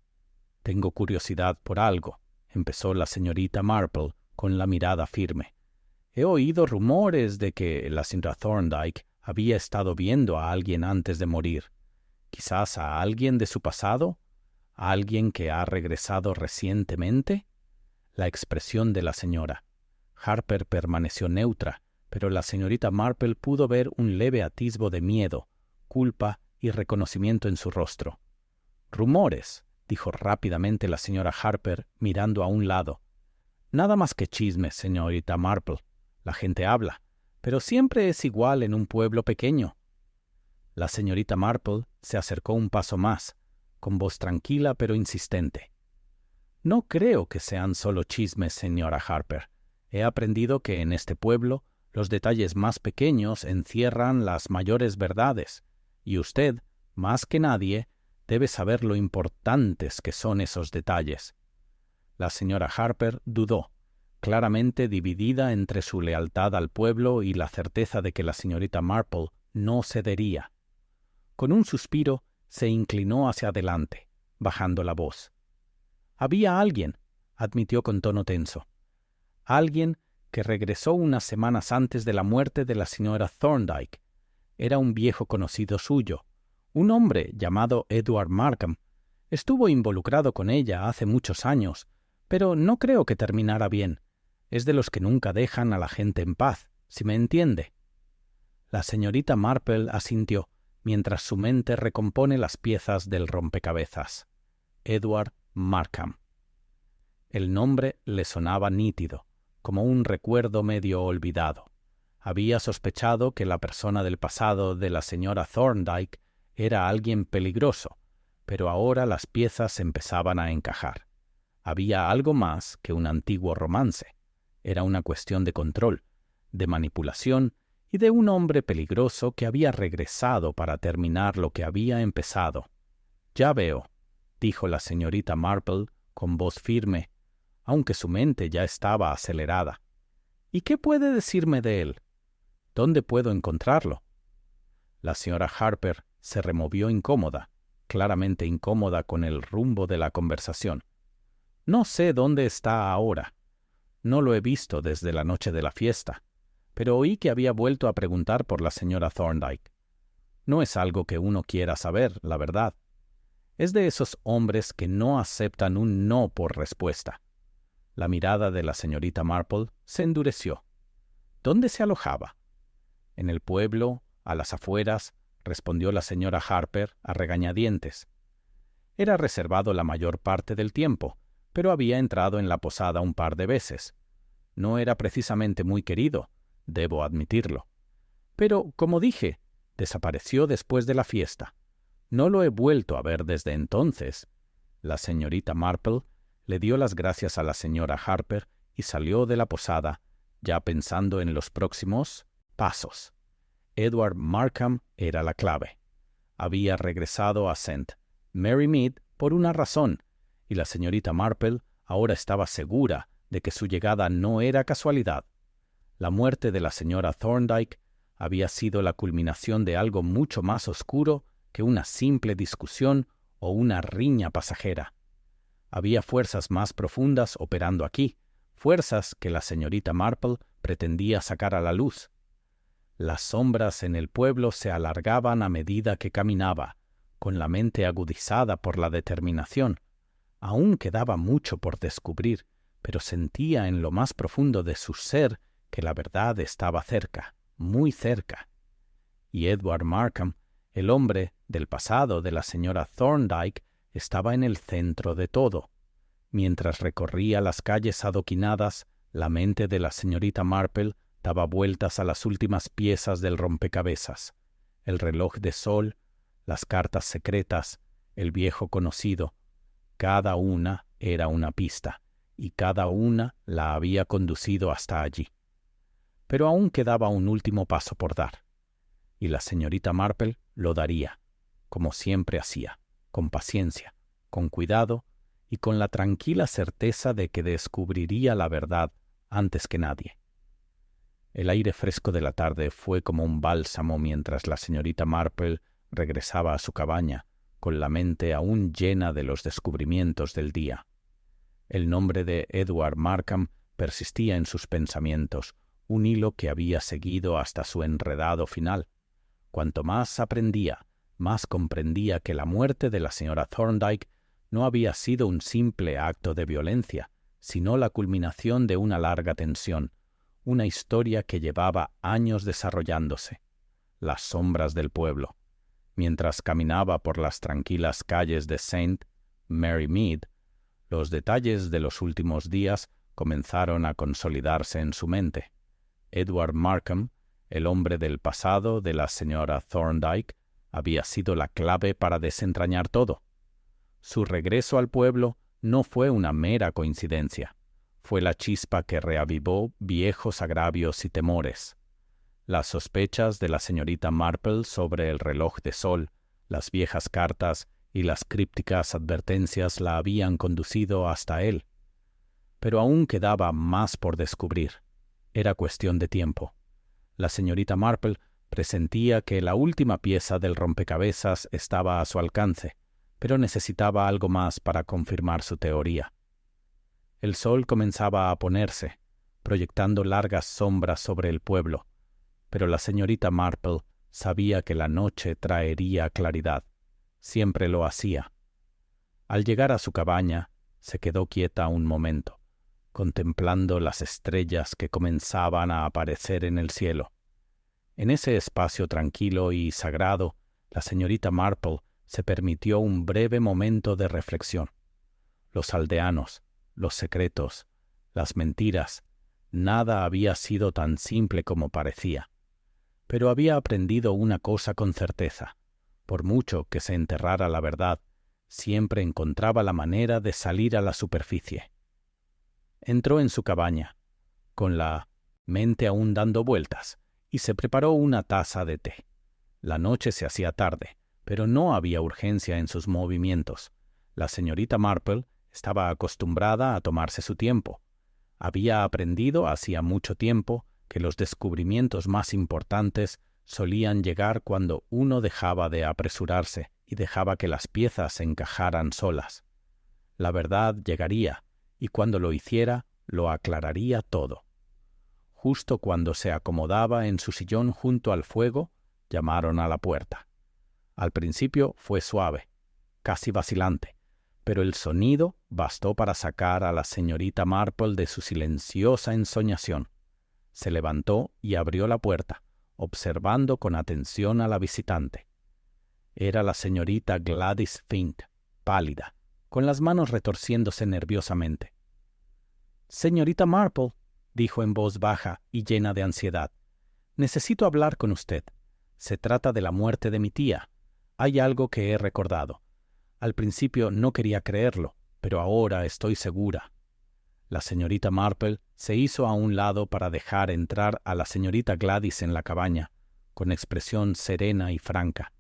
«Tengo curiosidad por algo», empezó la señorita Marple con la mirada firme. «He oído rumores de que la señora Thorndyke había estado viendo a alguien antes de morir. ¿Quizás a alguien de su pasado? ¿A alguien que ha regresado recientemente?» La expresión de la señora Harper permaneció neutra, pero la señorita Marple pudo ver un leve atisbo de miedo, culpa y reconocimiento en su rostro. «Rumores», dijo rápidamente la señora Harper, mirando a un lado. «Nada más que chismes, señorita Marple. La gente habla, pero siempre es igual en un pueblo pequeño». La señorita Marple se acercó un paso más, con voz tranquila pero insistente. «No creo que sean solo chismes, señora Harper. He aprendido que en este pueblo los detalles más pequeños encierran las mayores verdades, y usted, más que nadie, debe saber lo importantes que son esos detalles». La señora Harper dudó, claramente dividida entre su lealtad al pueblo y la certeza de que la señorita Marple no cedería. Con un suspiro se inclinó hacia adelante, bajando la voz. «Había alguien», admitió con tono tenso. «Alguien que regresó unas semanas antes de la muerte de la señora Thorndyke. Era un viejo conocido suyo, un hombre llamado Edward Markham. Estuvo involucrado con ella hace muchos años, pero no creo que terminara bien. Es de los que nunca dejan a la gente en paz, si me entiende». La señorita Marple asintió, mientras su mente recompone las piezas del rompecabezas. Edward Markham. El nombre le sonaba nítido, como un recuerdo medio olvidado. Había sospechado que la persona del pasado de la señora Thorndyke era alguien peligroso, pero ahora las piezas empezaban a encajar. Había algo más que un antiguo romance. Era una cuestión de control, de manipulación y de un hombre peligroso que había regresado para terminar lo que había empezado. «Ya veo», dijo la señorita Marple con voz firme, aunque su mente ya estaba acelerada. «¿Y qué puede decirme de él? ¿Dónde puedo encontrarlo?» La señora Harper se removió incómoda, claramente incómoda con el rumbo de la conversación. «No sé dónde está ahora. No lo he visto desde la noche de la fiesta, pero oí que había vuelto a preguntar por la señora Thorndyke. No es algo que uno quiera saber, la verdad. Es de esos hombres que no aceptan un no por respuesta». La mirada de la señorita Marple se endureció. ¿Dónde se alojaba? «En el pueblo, a las afueras», respondió la señora Harper a regañadientes. Era reservado la mayor parte del tiempo, pero había entrado en la posada un par de veces. No era precisamente muy querido, debo admitirlo. Pero, como dije, desapareció después de la fiesta. No lo he vuelto a ver desde entonces. La señorita Marple le dio las gracias a la señora Harper y salió de la posada, ya pensando en los próximos pasos. Edward Markham era la clave. Había regresado a St. Mary Mead por una razón, y la señorita Marple ahora estaba segura de que su llegada no era casualidad. La muerte de la señora Thorndyke había sido la culminación de algo mucho más oscuro que una simple discusión o una riña pasajera. Había fuerzas más profundas operando aquí, fuerzas que la señorita Marple pretendía sacar a la luz. Las sombras en el pueblo se alargaban a medida que caminaba, con la mente agudizada por la determinación. Aún quedaba mucho por descubrir, pero sentía en lo más profundo de su ser que la verdad estaba cerca, muy cerca. Y Edward Markham, el hombre del pasado de la señora Thorndyke, estaba en el centro de todo. Mientras recorría las calles adoquinadas, la mente de la señorita Marple daba vueltas a las últimas piezas del rompecabezas: el reloj de sol, las cartas secretas, el viejo conocido. Cada una era una pista, y cada una la había conducido hasta allí. Pero aún quedaba un último paso por dar, y la señorita Marple lo daría, como siempre hacía, con paciencia, con cuidado y con la tranquila certeza de que descubriría la verdad antes que nadie. El aire fresco de la tarde fue como un bálsamo mientras la señorita Marple regresaba a su cabaña, con la mente aún llena de los descubrimientos del día. El nombre de Edward Markham persistía en sus pensamientos, un hilo que había seguido hasta su enredado final. Cuanto más aprendía, más comprendía que la muerte de la señora Thorndyke no había sido un simple acto de violencia, sino la culminación de una larga tensión, una historia que llevaba años desarrollándose. Las sombras del pueblo. Mientras caminaba por las tranquilas calles de St. Mary Mead, los detalles de los últimos días comenzaron a consolidarse en su mente. Edward Markham, el hombre del pasado de la señora Thorndyke, había sido la clave para desentrañar todo. Su regreso al pueblo no fue una mera coincidencia. Fue la chispa que reavivó viejos agravios y temores. Las sospechas de la señorita Marple sobre el reloj de sol, las viejas cartas y las crípticas advertencias la habían conducido hasta él. Pero aún quedaba más por descubrir. Era cuestión de tiempo. La señorita Marple presentía que la última pieza del rompecabezas estaba a su alcance, pero necesitaba algo más para confirmar su teoría. El sol comenzaba a ponerse, proyectando largas sombras sobre el pueblo, pero la señorita Marple sabía que la noche traería claridad. Siempre lo hacía. Al llegar a su cabaña, se quedó quieta un momento, contemplando las estrellas que comenzaban a aparecer en el cielo. En ese espacio tranquilo y sagrado, la señorita Marple se permitió un breve momento de reflexión. Los aldeanos, los secretos, las mentiras, nada había sido tan simple como parecía. Pero había aprendido una cosa con certeza: por mucho que se enterrara la verdad, siempre encontraba la manera de salir a la superficie. Entró en su cabaña, con la mente aún dando vueltas, y se preparó una taza de té. La noche se hacía tarde, pero no había urgencia en sus movimientos. La señorita Marple estaba acostumbrada a tomarse su tiempo. Había aprendido hacía mucho tiempo que los descubrimientos más importantes solían llegar cuando uno dejaba de apresurarse y dejaba que las piezas se encajaran solas. La verdad llegaría, y cuando lo hiciera, lo aclararía todo. Justo cuando se acomodaba en su sillón junto al fuego, llamaron a la puerta. Al principio fue suave, casi vacilante, pero el sonido bastó para sacar a la señorita Marple de su silenciosa ensoñación. Se levantó y abrió la puerta, observando con atención a la visitante. Era la señorita Gladys Fink, pálida, con las manos retorciéndose nerviosamente. «Señorita Marple», dijo en voz baja y llena de ansiedad, «necesito hablar con usted. Se trata de la muerte de mi tía. Hay algo que he recordado. Al principio no quería creerlo, pero ahora estoy segura». La señorita Marple se hizo a un lado para dejar entrar a la señorita Gladys en la cabaña, con expresión serena y franca.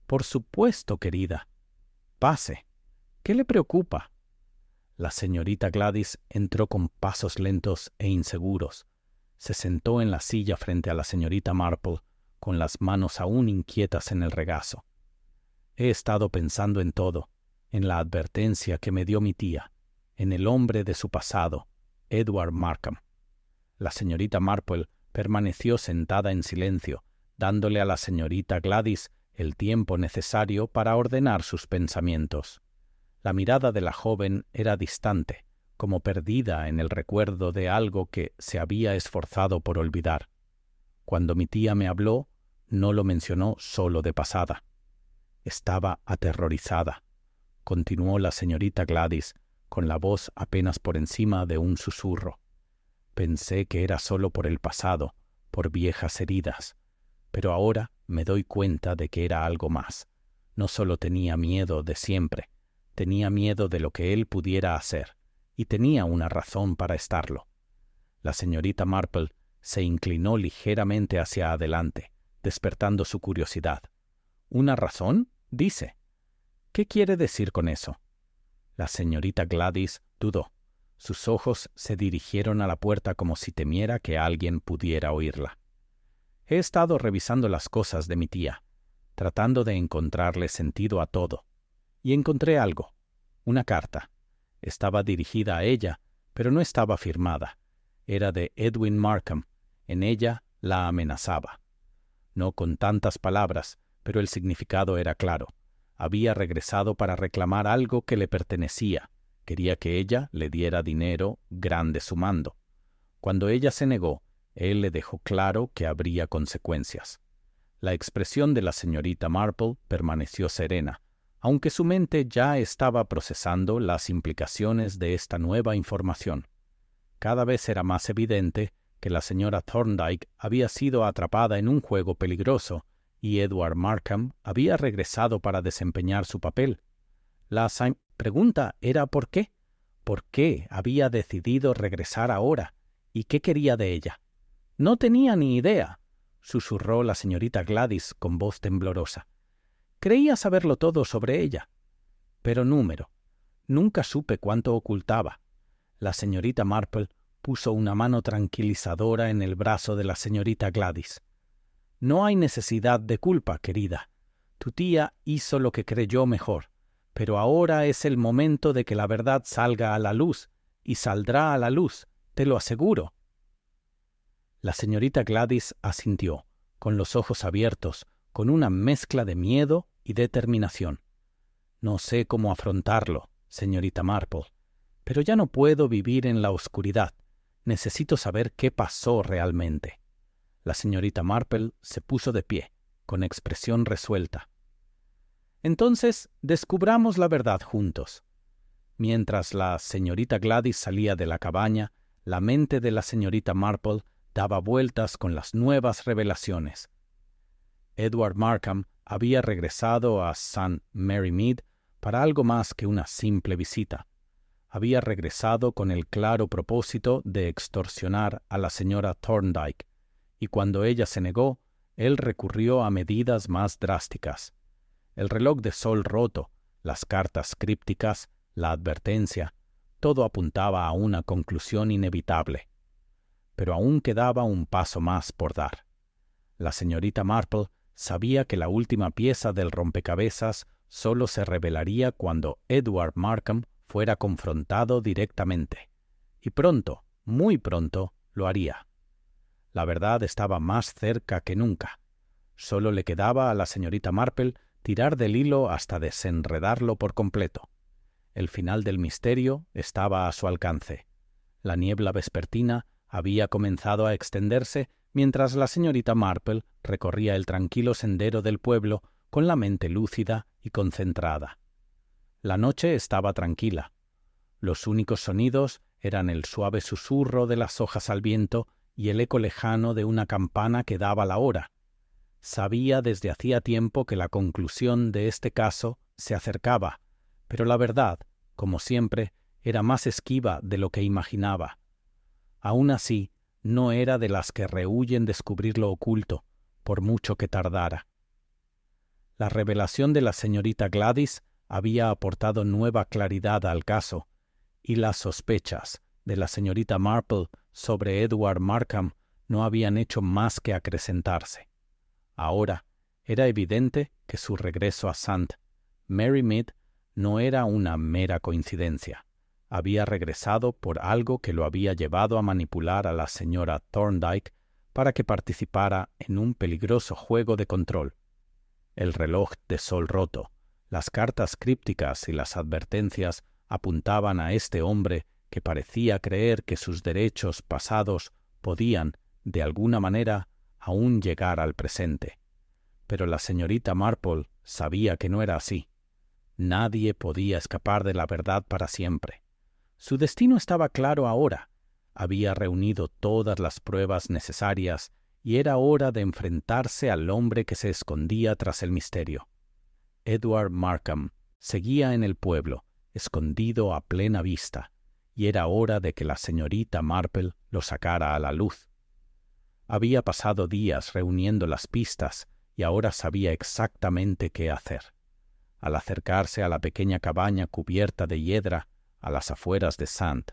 «Por supuesto, querida». Pase. ¿Qué le preocupa? La señorita Gladys entró con pasos lentos e inseguros. Se sentó en la silla frente a la señorita Marple, con las manos aún inquietas en el regazo. He estado pensando en todo, en la advertencia que me dio mi tía, en el hombre de su pasado, Edward Markham. La señorita Marple permaneció sentada en silencio, dándole a la señorita Gladys el tiempo necesario para ordenar sus pensamientos. La mirada de la joven era distante, como perdida en el recuerdo de algo que se había esforzado por olvidar. Cuando mi tía me habló, no lo mencionó solo de pasada. Estaba aterrorizada, continuó la señorita Gladys, con la voz apenas por encima de un susurro. Pensé que era solo por el pasado, por viejas heridas, pero ahora me doy cuenta de que era algo más. No solo tenía miedo de siempre, tenía miedo de lo que él pudiera hacer, y tenía una razón para estarlo. La señorita Marple se inclinó ligeramente hacia adelante, despertando su curiosidad. ¿Una razón? Dice. ¿Qué quiere decir con eso? La señorita Gladys dudó. Sus ojos se dirigieron a la puerta como si temiera que alguien pudiera oírla. He estado revisando las cosas de mi tía, tratando de encontrarle sentido a todo, y encontré algo. Una carta. Estaba dirigida a ella, pero no estaba firmada. Era de Edwin Markham. En ella la amenazaba. No con tantas palabras, pero el significado era claro. Había regresado para reclamar algo que le pertenecía. Quería que ella le diera dinero grande sumando. Cuando ella se negó, él le dejó claro que habría consecuencias. La expresión de la señorita Marple permaneció serena, aunque su mente ya estaba procesando las implicaciones de esta nueva información. Cada vez era más evidente que la señora Thorndyke había sido atrapada en un juego peligroso y Edward Markham había regresado para desempeñar su papel. La pregunta era ¿por qué? ¿Por qué había decidido regresar ahora? ¿Y qué quería de ella? No tenía ni idea, susurró la señorita Gladys con voz temblorosa. Creía saberlo todo sobre ella. Pero nunca supe cuánto ocultaba. La señorita Marple puso una mano tranquilizadora en el brazo de la señorita Gladys. No hay necesidad de culpa, querida. Tu tía hizo lo que creyó mejor, pero ahora es el momento de que la verdad salga a la luz, y saldrá a la luz, te lo aseguro. La señorita Gladys asintió, con los ojos abiertos, con una mezcla de miedo y determinación. No sé cómo afrontarlo, señorita Marple, pero ya no puedo vivir en la oscuridad. Necesito saber qué pasó realmente. La señorita Marple se puso de pie, con expresión resuelta. Entonces, descubramos la verdad juntos. Mientras la señorita Gladys salía de la cabaña, la mente de la señorita Marple daba vueltas con las nuevas revelaciones. Edward Markham había regresado a St. Mary Mead para algo más que una simple visita. Había regresado con el claro propósito de extorsionar a la señora Thorndyke, y cuando ella se negó, él recurrió a medidas más drásticas. El reloj de sol roto, las cartas crípticas, la advertencia, todo apuntaba a una conclusión inevitable. Pero aún quedaba un paso más por dar. La señorita Marple sabía que la última pieza del rompecabezas solo se revelaría cuando Edward Markham fuera confrontado directamente. Y pronto, muy pronto, lo haría. La verdad estaba más cerca que nunca. Solo le quedaba a la señorita Marple tirar del hilo hasta desenredarlo por completo. El final del misterio estaba a su alcance. La niebla vespertina había comenzado a extenderse mientras la señorita Marple recorría el tranquilo sendero del pueblo con la mente lúcida y concentrada. La noche estaba tranquila. Los únicos sonidos eran el suave susurro de las hojas al viento y el eco lejano de una campana que daba la hora. Sabía desde hacía tiempo que la conclusión de este caso se acercaba, pero la verdad, como siempre, era más esquiva de lo que imaginaba. Aún así, no era de las que rehúyen descubrir lo oculto, por mucho que tardara. La revelación de la señorita Gladys había aportado nueva claridad al caso, y las sospechas de la señorita Marple sobre Edward Markham no habían hecho más que acrecentarse. Ahora era evidente que su regreso a St. Mary Mead no era una mera coincidencia. Había regresado por algo que lo había llevado a manipular a la señora Thorndyke para que participara en un peligroso juego de control. El reloj de sol roto, las cartas crípticas y las advertencias apuntaban a este hombre que parecía creer que sus derechos pasados podían, de alguna manera, aún llegar al presente. Pero la señorita Marple sabía que no era así. Nadie podía escapar de la verdad para siempre. Su destino estaba claro ahora. Había reunido todas las pruebas necesarias y era hora de enfrentarse al hombre que se escondía tras el misterio. Edward Markham seguía en el pueblo, escondido a plena vista, y era hora de que la señorita Marple lo sacara a la luz. Había pasado días reuniendo las pistas y ahora sabía exactamente qué hacer. Al acercarse a la pequeña cabaña cubierta de hiedra a las afueras de St.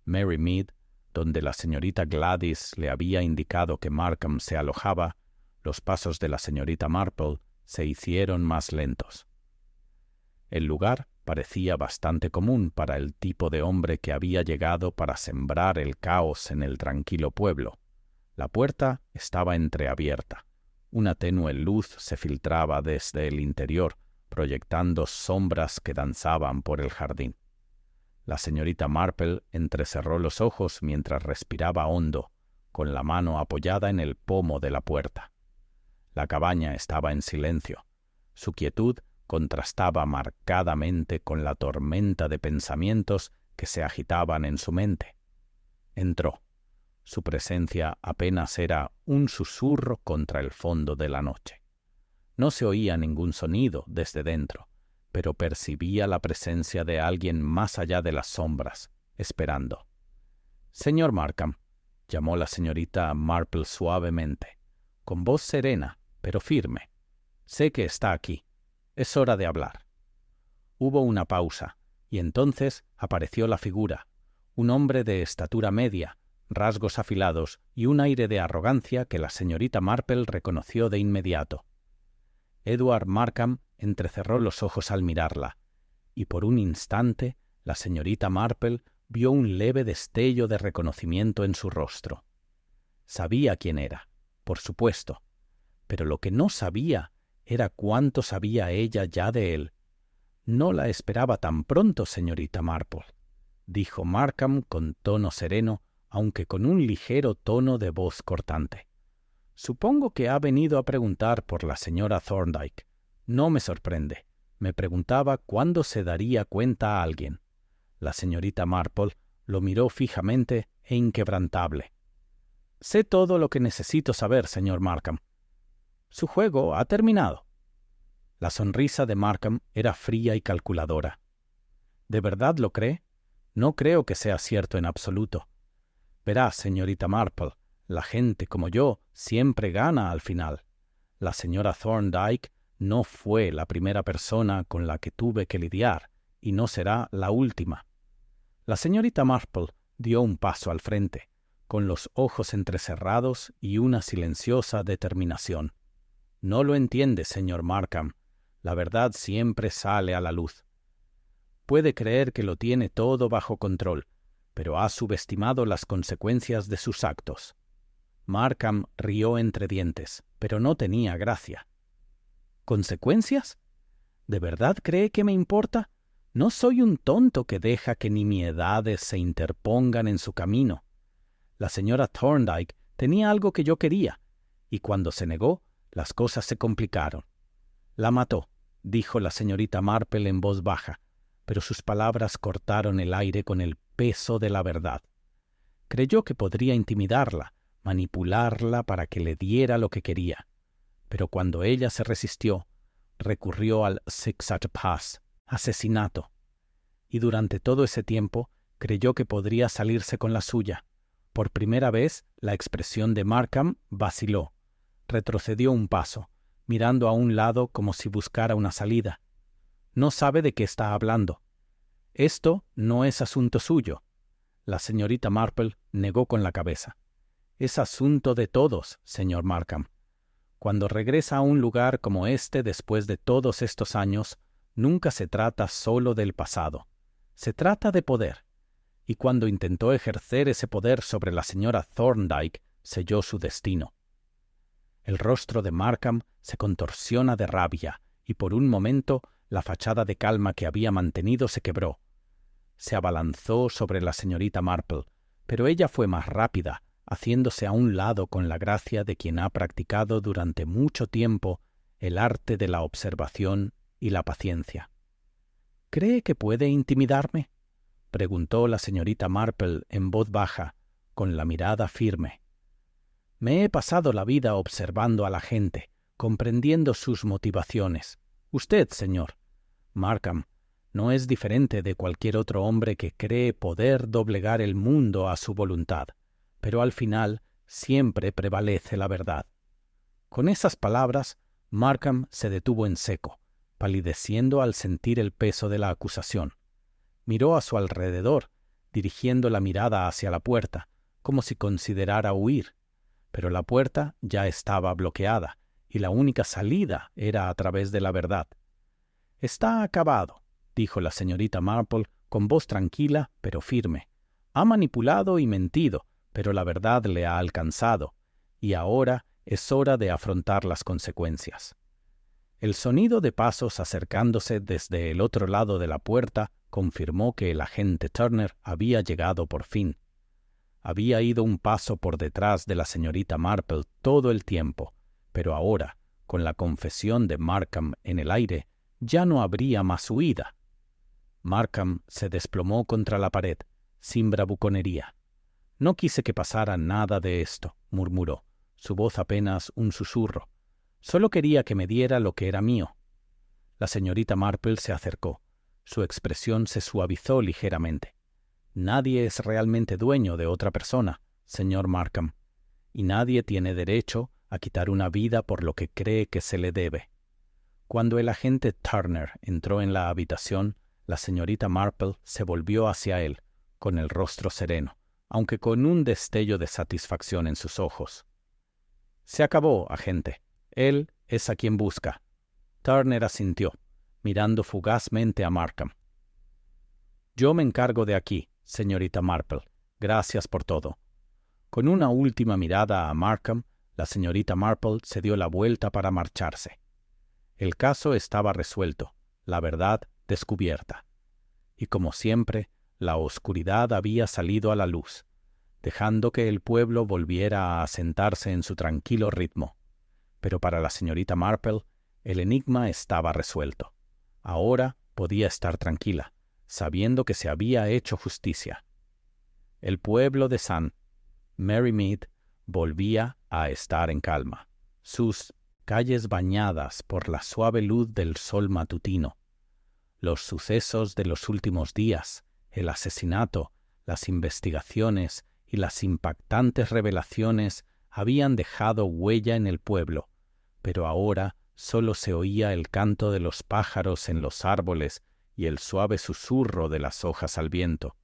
Mary Mead, donde la señorita Gladys le había indicado que Markham se alojaba, los pasos de la señorita Marple se hicieron más lentos. El lugar parecía bastante común para el tipo de hombre que había llegado para sembrar el caos en el tranquilo pueblo. La puerta estaba entreabierta. Una tenue luz se filtraba desde el interior, proyectando sombras que danzaban por el jardín. La señorita Marple entrecerró los ojos mientras respiraba hondo, con la mano apoyada en el pomo de la puerta. La cabaña estaba en silencio. Su quietud contrastaba marcadamente con la tormenta de pensamientos que se agitaban en su mente. Entró. Su presencia apenas era un susurro contra el fondo de la noche. No se oía ningún sonido desde dentro, pero percibía la presencia de alguien más allá de las sombras, esperando. «Señor Markham», llamó la señorita Marple suavemente, con voz serena, pero firme. «Sé que está aquí. Es hora de hablar». Hubo una pausa, y entonces apareció la figura, un hombre de estatura media, rasgos afilados y un aire de arrogancia que la señorita Marple reconoció de inmediato. Edward Markham entrecerró los ojos al mirarla, y por un instante la señorita Marple vio un leve destello de reconocimiento en su rostro. Sabía quién era, por supuesto, pero lo que no sabía era cuánto sabía ella ya de él. «No la esperaba tan pronto, señorita Marple», dijo Markham con tono sereno, aunque con un ligero tono de voz cortante. «Supongo que ha venido a preguntar por la señora Thorndyke. No me sorprende. Me preguntaba cuándo se daría cuenta a alguien». La señorita Marple lo miró fijamente e inquebrantable. «Sé todo lo que necesito saber, señor Markham. Su juego ha terminado». La sonrisa de Markham era fría y calculadora. «¿De verdad lo cree? No creo que sea cierto en absoluto. Verá, señorita Marple, la gente como yo siempre gana al final. La señora Thorndyke no fue la primera persona con la que tuve que lidiar, y no será la última». La señorita Marple dio un paso al frente, con los ojos entrecerrados y una silenciosa determinación. «No lo entiende, señor Markham. La verdad siempre sale a la luz. Puede creer que lo tiene todo bajo control, pero ha subestimado las consecuencias de sus actos». Markham rió entre dientes, pero no tenía gracia. «¿Consecuencias? ¿De verdad cree que me importa? No soy un tonto que deja que nimiedades se interpongan en su camino. La señora Thorndyke tenía algo que yo quería, y cuando se negó, las cosas se complicaron. La mató», dijo la señorita Marple en voz baja, pero sus palabras cortaron el aire con el peso de la verdad. Creyó que podría intimidarla, manipularla para que le diera lo que quería, pero cuando ella se resistió, recurrió al six-at-pass, asesinato, y durante todo ese tiempo creyó que podría salirse con la suya. Por primera vez la expresión de Markham vaciló, retrocedió un paso, mirando a un lado como si buscara una salida. No sabe de qué está hablando. Esto no es asunto suyo. La señorita Marple negó con la cabeza. Es asunto de todos, señor Markham. Cuando regresa a un lugar como este después de todos estos años, nunca se trata solo del pasado. Se trata de poder. Y cuando intentó ejercer ese poder sobre la señora Thorndyke, selló su destino. El rostro de Markham se contorsiona de rabia, y por un momento la fachada de calma que había mantenido se quebró. Se abalanzó sobre la señorita Marple, pero ella fue más rápida, haciéndose a un lado con la gracia de quien ha practicado durante mucho tiempo el arte de la observación y la paciencia. ¿Cree que puede intimidarme?, preguntó la señorita Marple en voz baja, con la mirada firme. Me he pasado la vida observando a la gente, comprendiendo sus motivaciones. Usted, señor Markham, no es diferente de cualquier otro hombre que cree poder doblegar el mundo a su voluntad, pero al final siempre prevalece la verdad. Con esas palabras, Markham se detuvo en seco, palideciendo al sentir el peso de la acusación. Miró a su alrededor, dirigiendo la mirada hacia la puerta, como si considerara huir, pero la puerta ya estaba bloqueada, y la única salida era a través de la verdad. «Está acabado», dijo la señorita Marple con voz tranquila pero firme. «Ha manipulado y mentido, pero la verdad le ha alcanzado, y ahora es hora de afrontar las consecuencias». El sonido de pasos acercándose desde el otro lado de la puerta confirmó que el agente Turner había llegado por fin. Había ido un paso por detrás de la señorita Marple todo el tiempo, pero ahora, con la confesión de Markham en el aire, ya no habría más huida. Markham se desplomó contra la pared, sin bravuconería. «No quise que pasara nada de esto», murmuró, su voz apenas un susurro. «Solo quería que me diera lo que era mío». La señorita Marple se acercó. Su expresión se suavizó ligeramente. «Nadie es realmente dueño de otra persona, señor Markham, y nadie tiene derecho a quitar una vida por lo que cree que se le debe». Cuando el agente Turner entró en la habitación, la señorita Marple se volvió hacia él, con el rostro sereno, aunque con un destello de satisfacción en sus ojos. «Se acabó, agente. Él es a quien busca». Turner asintió, mirando fugazmente a Markham. «Yo me encargo de aquí, señorita Marple. Gracias por todo». Con una última mirada a Markham, la señorita Marple se dio la vuelta para marcharse. El caso estaba resuelto, la verdad descubierta. Y como siempre, la oscuridad había salido a la luz, dejando que el pueblo volviera a asentarse en su tranquilo ritmo. Pero para la señorita Marple, el enigma estaba resuelto. Ahora podía estar tranquila, sabiendo que se había hecho justicia. El pueblo de St. Mary Mead volvía a estar en calma. Sus calles bañadas por la suave luz del sol matutino. Los sucesos de los últimos días, el asesinato, las investigaciones y las impactantes revelaciones habían dejado huella en el pueblo, pero ahora solo se oía el canto de los pájaros en los árboles y el suave susurro de las hojas al viento.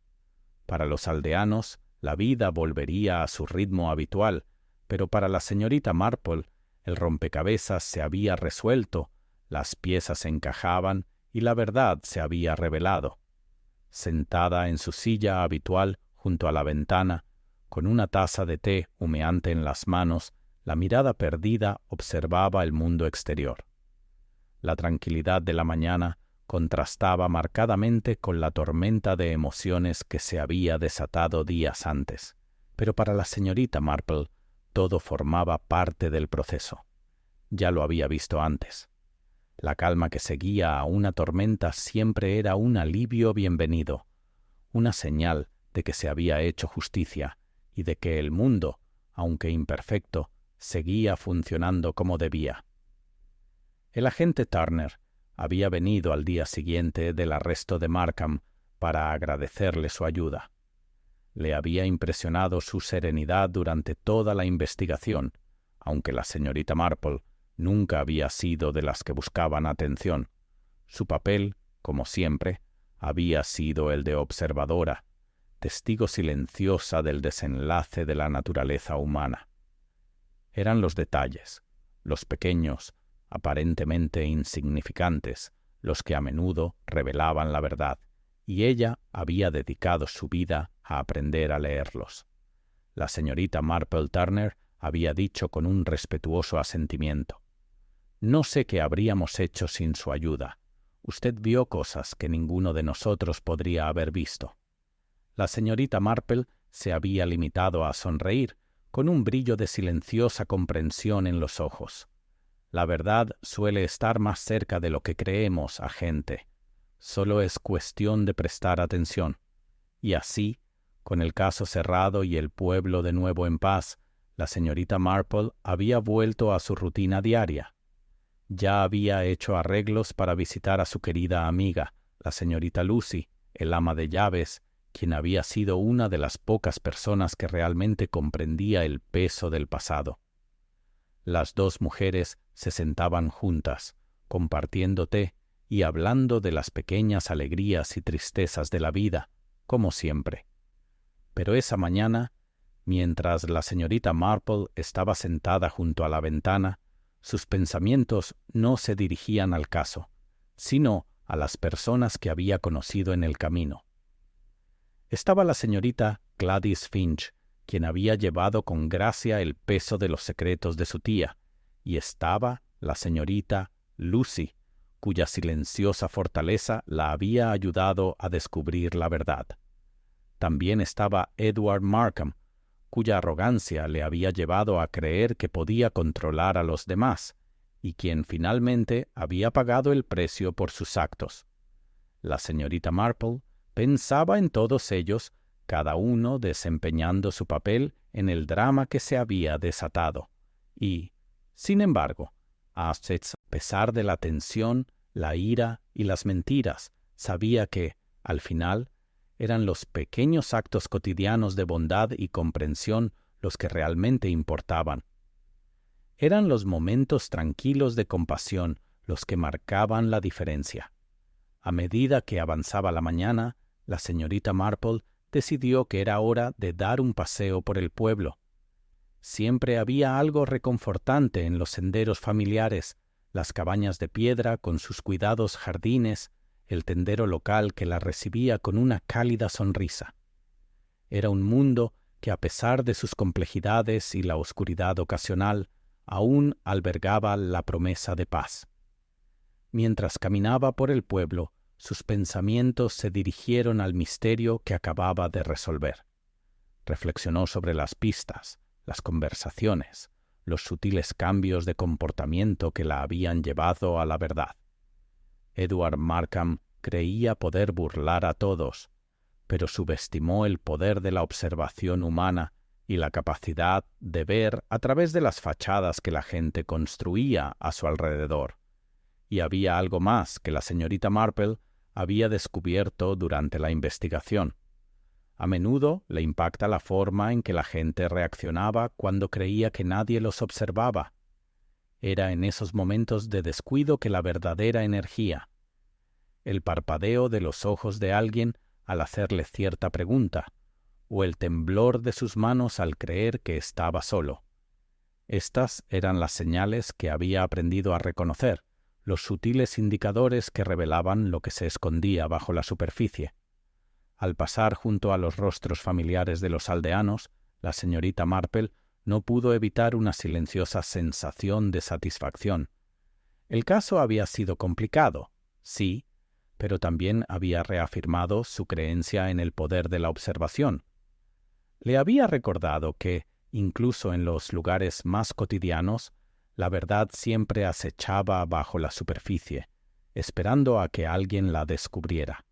Para los aldeanos, la vida volvería a su ritmo habitual, pero para la señorita Marple, el rompecabezas se había resuelto, las piezas encajaban y la verdad se había revelado. Sentada en su silla habitual junto a la ventana, con una taza de té humeante en las manos, la mirada perdida observaba el mundo exterior. La tranquilidad de la mañana contrastaba marcadamente con la tormenta de emociones que se había desatado días antes, pero para la señorita Marple todo formaba parte del proceso. Ya lo había visto antes. La calma que seguía a una tormenta siempre era un alivio bienvenido, una señal de que se había hecho justicia y de que el mundo, aunque imperfecto, seguía funcionando como debía. El agente Turner había venido al día siguiente del arresto de Markham para agradecerle su ayuda. Le había impresionado su serenidad durante toda la investigación, aunque la señorita Marple nunca había sido de las que buscaban atención. Su papel, como siempre, había sido el de observadora, testigo silenciosa del desenlace de la naturaleza humana. Eran los detalles, los pequeños, aparentemente insignificantes, los que a menudo revelaban la verdad, y ella había dedicado su vida a aprender a leerlos. La señorita Marple Turner había dicho con un respetuoso asentimiento: «No sé qué habríamos hecho sin su ayuda. Usted vio cosas que ninguno de nosotros podría haber visto». La señorita Marple se había limitado a sonreír, con un brillo de silenciosa comprensión en los ojos. La verdad suele estar más cerca de lo que creemos, agente. Solo es cuestión de prestar atención. Y así, con el caso cerrado y el pueblo de nuevo en paz, la señorita Marple había vuelto a su rutina diaria. Ya había hecho arreglos para visitar a su querida amiga, la señorita Lucy, el ama de llaves, quien había sido una de las pocas personas que realmente comprendía el peso del pasado. Las dos mujeres se sentaban juntas, compartiendo té y hablando de las pequeñas alegrías y tristezas de la vida, como siempre. Pero esa mañana, mientras la señorita Marple estaba sentada junto a la ventana, sus pensamientos no se dirigían al caso, sino a las personas que había conocido en el camino. Estaba la señorita Gladys Finch, quien había llevado con gracia el peso de los secretos de su tía, y estaba la señorita Lucy, cuya silenciosa fortaleza la había ayudado a descubrir la verdad. También estaba Edward Markham, cuya arrogancia le había llevado a creer que podía controlar a los demás, y quien finalmente había pagado el precio por sus actos. La señorita Marple pensaba en todos ellos, cada uno desempeñando su papel en el drama que se había desatado, y, sin embargo, a pesar de la tensión, la ira y las mentiras, sabía que, al final, eran los pequeños actos cotidianos de bondad y comprensión los que realmente importaban. Eran los momentos tranquilos de compasión los que marcaban la diferencia. A medida que avanzaba la mañana, la señorita Marple decidió que era hora de dar un paseo por el pueblo. Siempre había algo reconfortante en los senderos familiares, las cabañas de piedra con sus cuidados jardines, el tendero local que la recibía con una cálida sonrisa. Era un mundo que, a pesar de sus complejidades y la oscuridad ocasional, aún albergaba la promesa de paz. Mientras caminaba por el pueblo, sus pensamientos se dirigieron al misterio que acababa de resolver. Reflexionó sobre las pistas, las conversaciones, los sutiles cambios de comportamiento que la habían llevado a la verdad. Edward Markham creía poder burlar a todos, pero subestimó el poder de la observación humana y la capacidad de ver a través de las fachadas que la gente construía a su alrededor. Y había algo más que la señorita Marple había descubierto durante la investigación. A menudo le impacta la forma en que la gente reaccionaba cuando creía que nadie los observaba. Era en esos momentos de descuido que la verdadera energía, el parpadeo de los ojos de alguien al hacerle cierta pregunta, o el temblor de sus manos al creer que estaba solo. Estas eran las señales que había aprendido a reconocer, los sutiles indicadores que revelaban lo que se escondía bajo la superficie. Al pasar junto a los rostros familiares de los aldeanos, la señorita Marple no pudo evitar una silenciosa sensación de satisfacción. El caso había sido complicado, sí, pero también había reafirmado su creencia en el poder de la observación. Le había recordado que, incluso en los lugares más cotidianos, la verdad siempre acechaba bajo la superficie, esperando a que alguien la descubriera.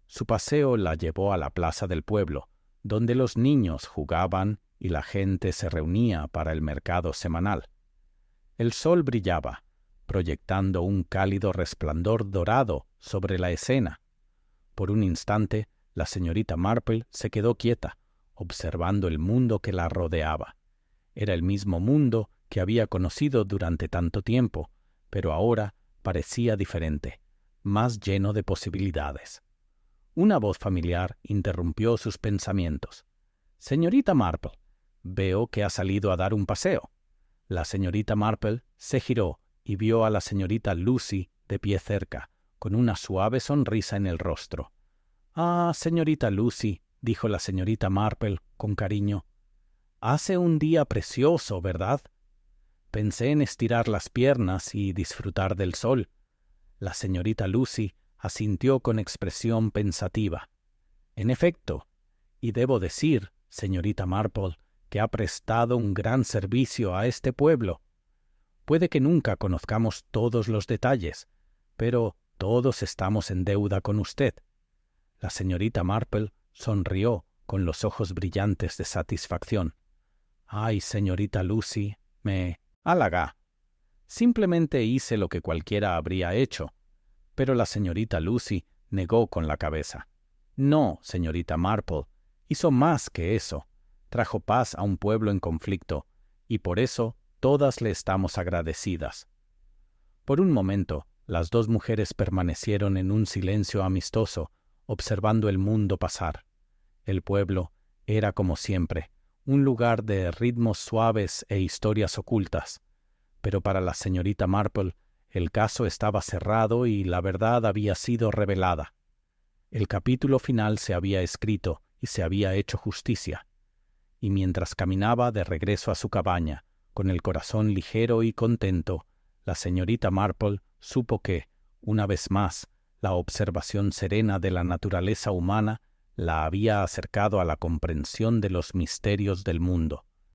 Su paseo la llevó a la plaza del pueblo, donde los niños jugaban y la gente se reunía para el mercado semanal. El sol brillaba, proyectando un cálido resplandor dorado sobre la escena. Por un instante, la señorita Marple se quedó quieta, observando el mundo que la rodeaba. Era el mismo mundo que había conocido durante tanto tiempo, pero ahora parecía diferente, más lleno de posibilidades. Una voz familiar interrumpió sus pensamientos. «Señorita Marple, veo que ha salido a dar un paseo». La señorita Marple se giró y vio a la señorita Lucy de pie cerca, con una suave sonrisa en el rostro. «Ah, señorita Lucy», dijo la señorita Marple con cariño. «Hace un día precioso, ¿verdad?» Pensé en estirar las piernas y disfrutar del sol. La señorita Lucy asintió con expresión pensativa. «En efecto, y debo decir, señorita Marple, que ha prestado un gran servicio a este pueblo. Puede que nunca conozcamos todos los detalles, pero todos estamos en deuda con usted». La señorita Marple sonrió con los ojos brillantes de satisfacción. «Ay, señorita Lucy, me halaga. Simplemente hice lo que cualquiera habría hecho». Pero la señorita Lucy negó con la cabeza. «No, señorita Marple, hizo más que eso. Trajo paz a un pueblo en conflicto, y por eso todas le estamos agradecidas». Por un momento, las dos mujeres permanecieron en un silencio amistoso, observando el mundo pasar. El pueblo era, como siempre, un lugar de ritmos suaves e historias ocultas. Pero para la señorita Marple, el caso estaba cerrado y la verdad había sido revelada. El capítulo final se había escrito y se había hecho justicia. Y mientras caminaba de regreso a su cabaña, con el corazón ligero y contento, la señorita Marple supo que, una vez más, la observación serena de la naturaleza humana la había acercado a la comprensión de los misterios del mundo.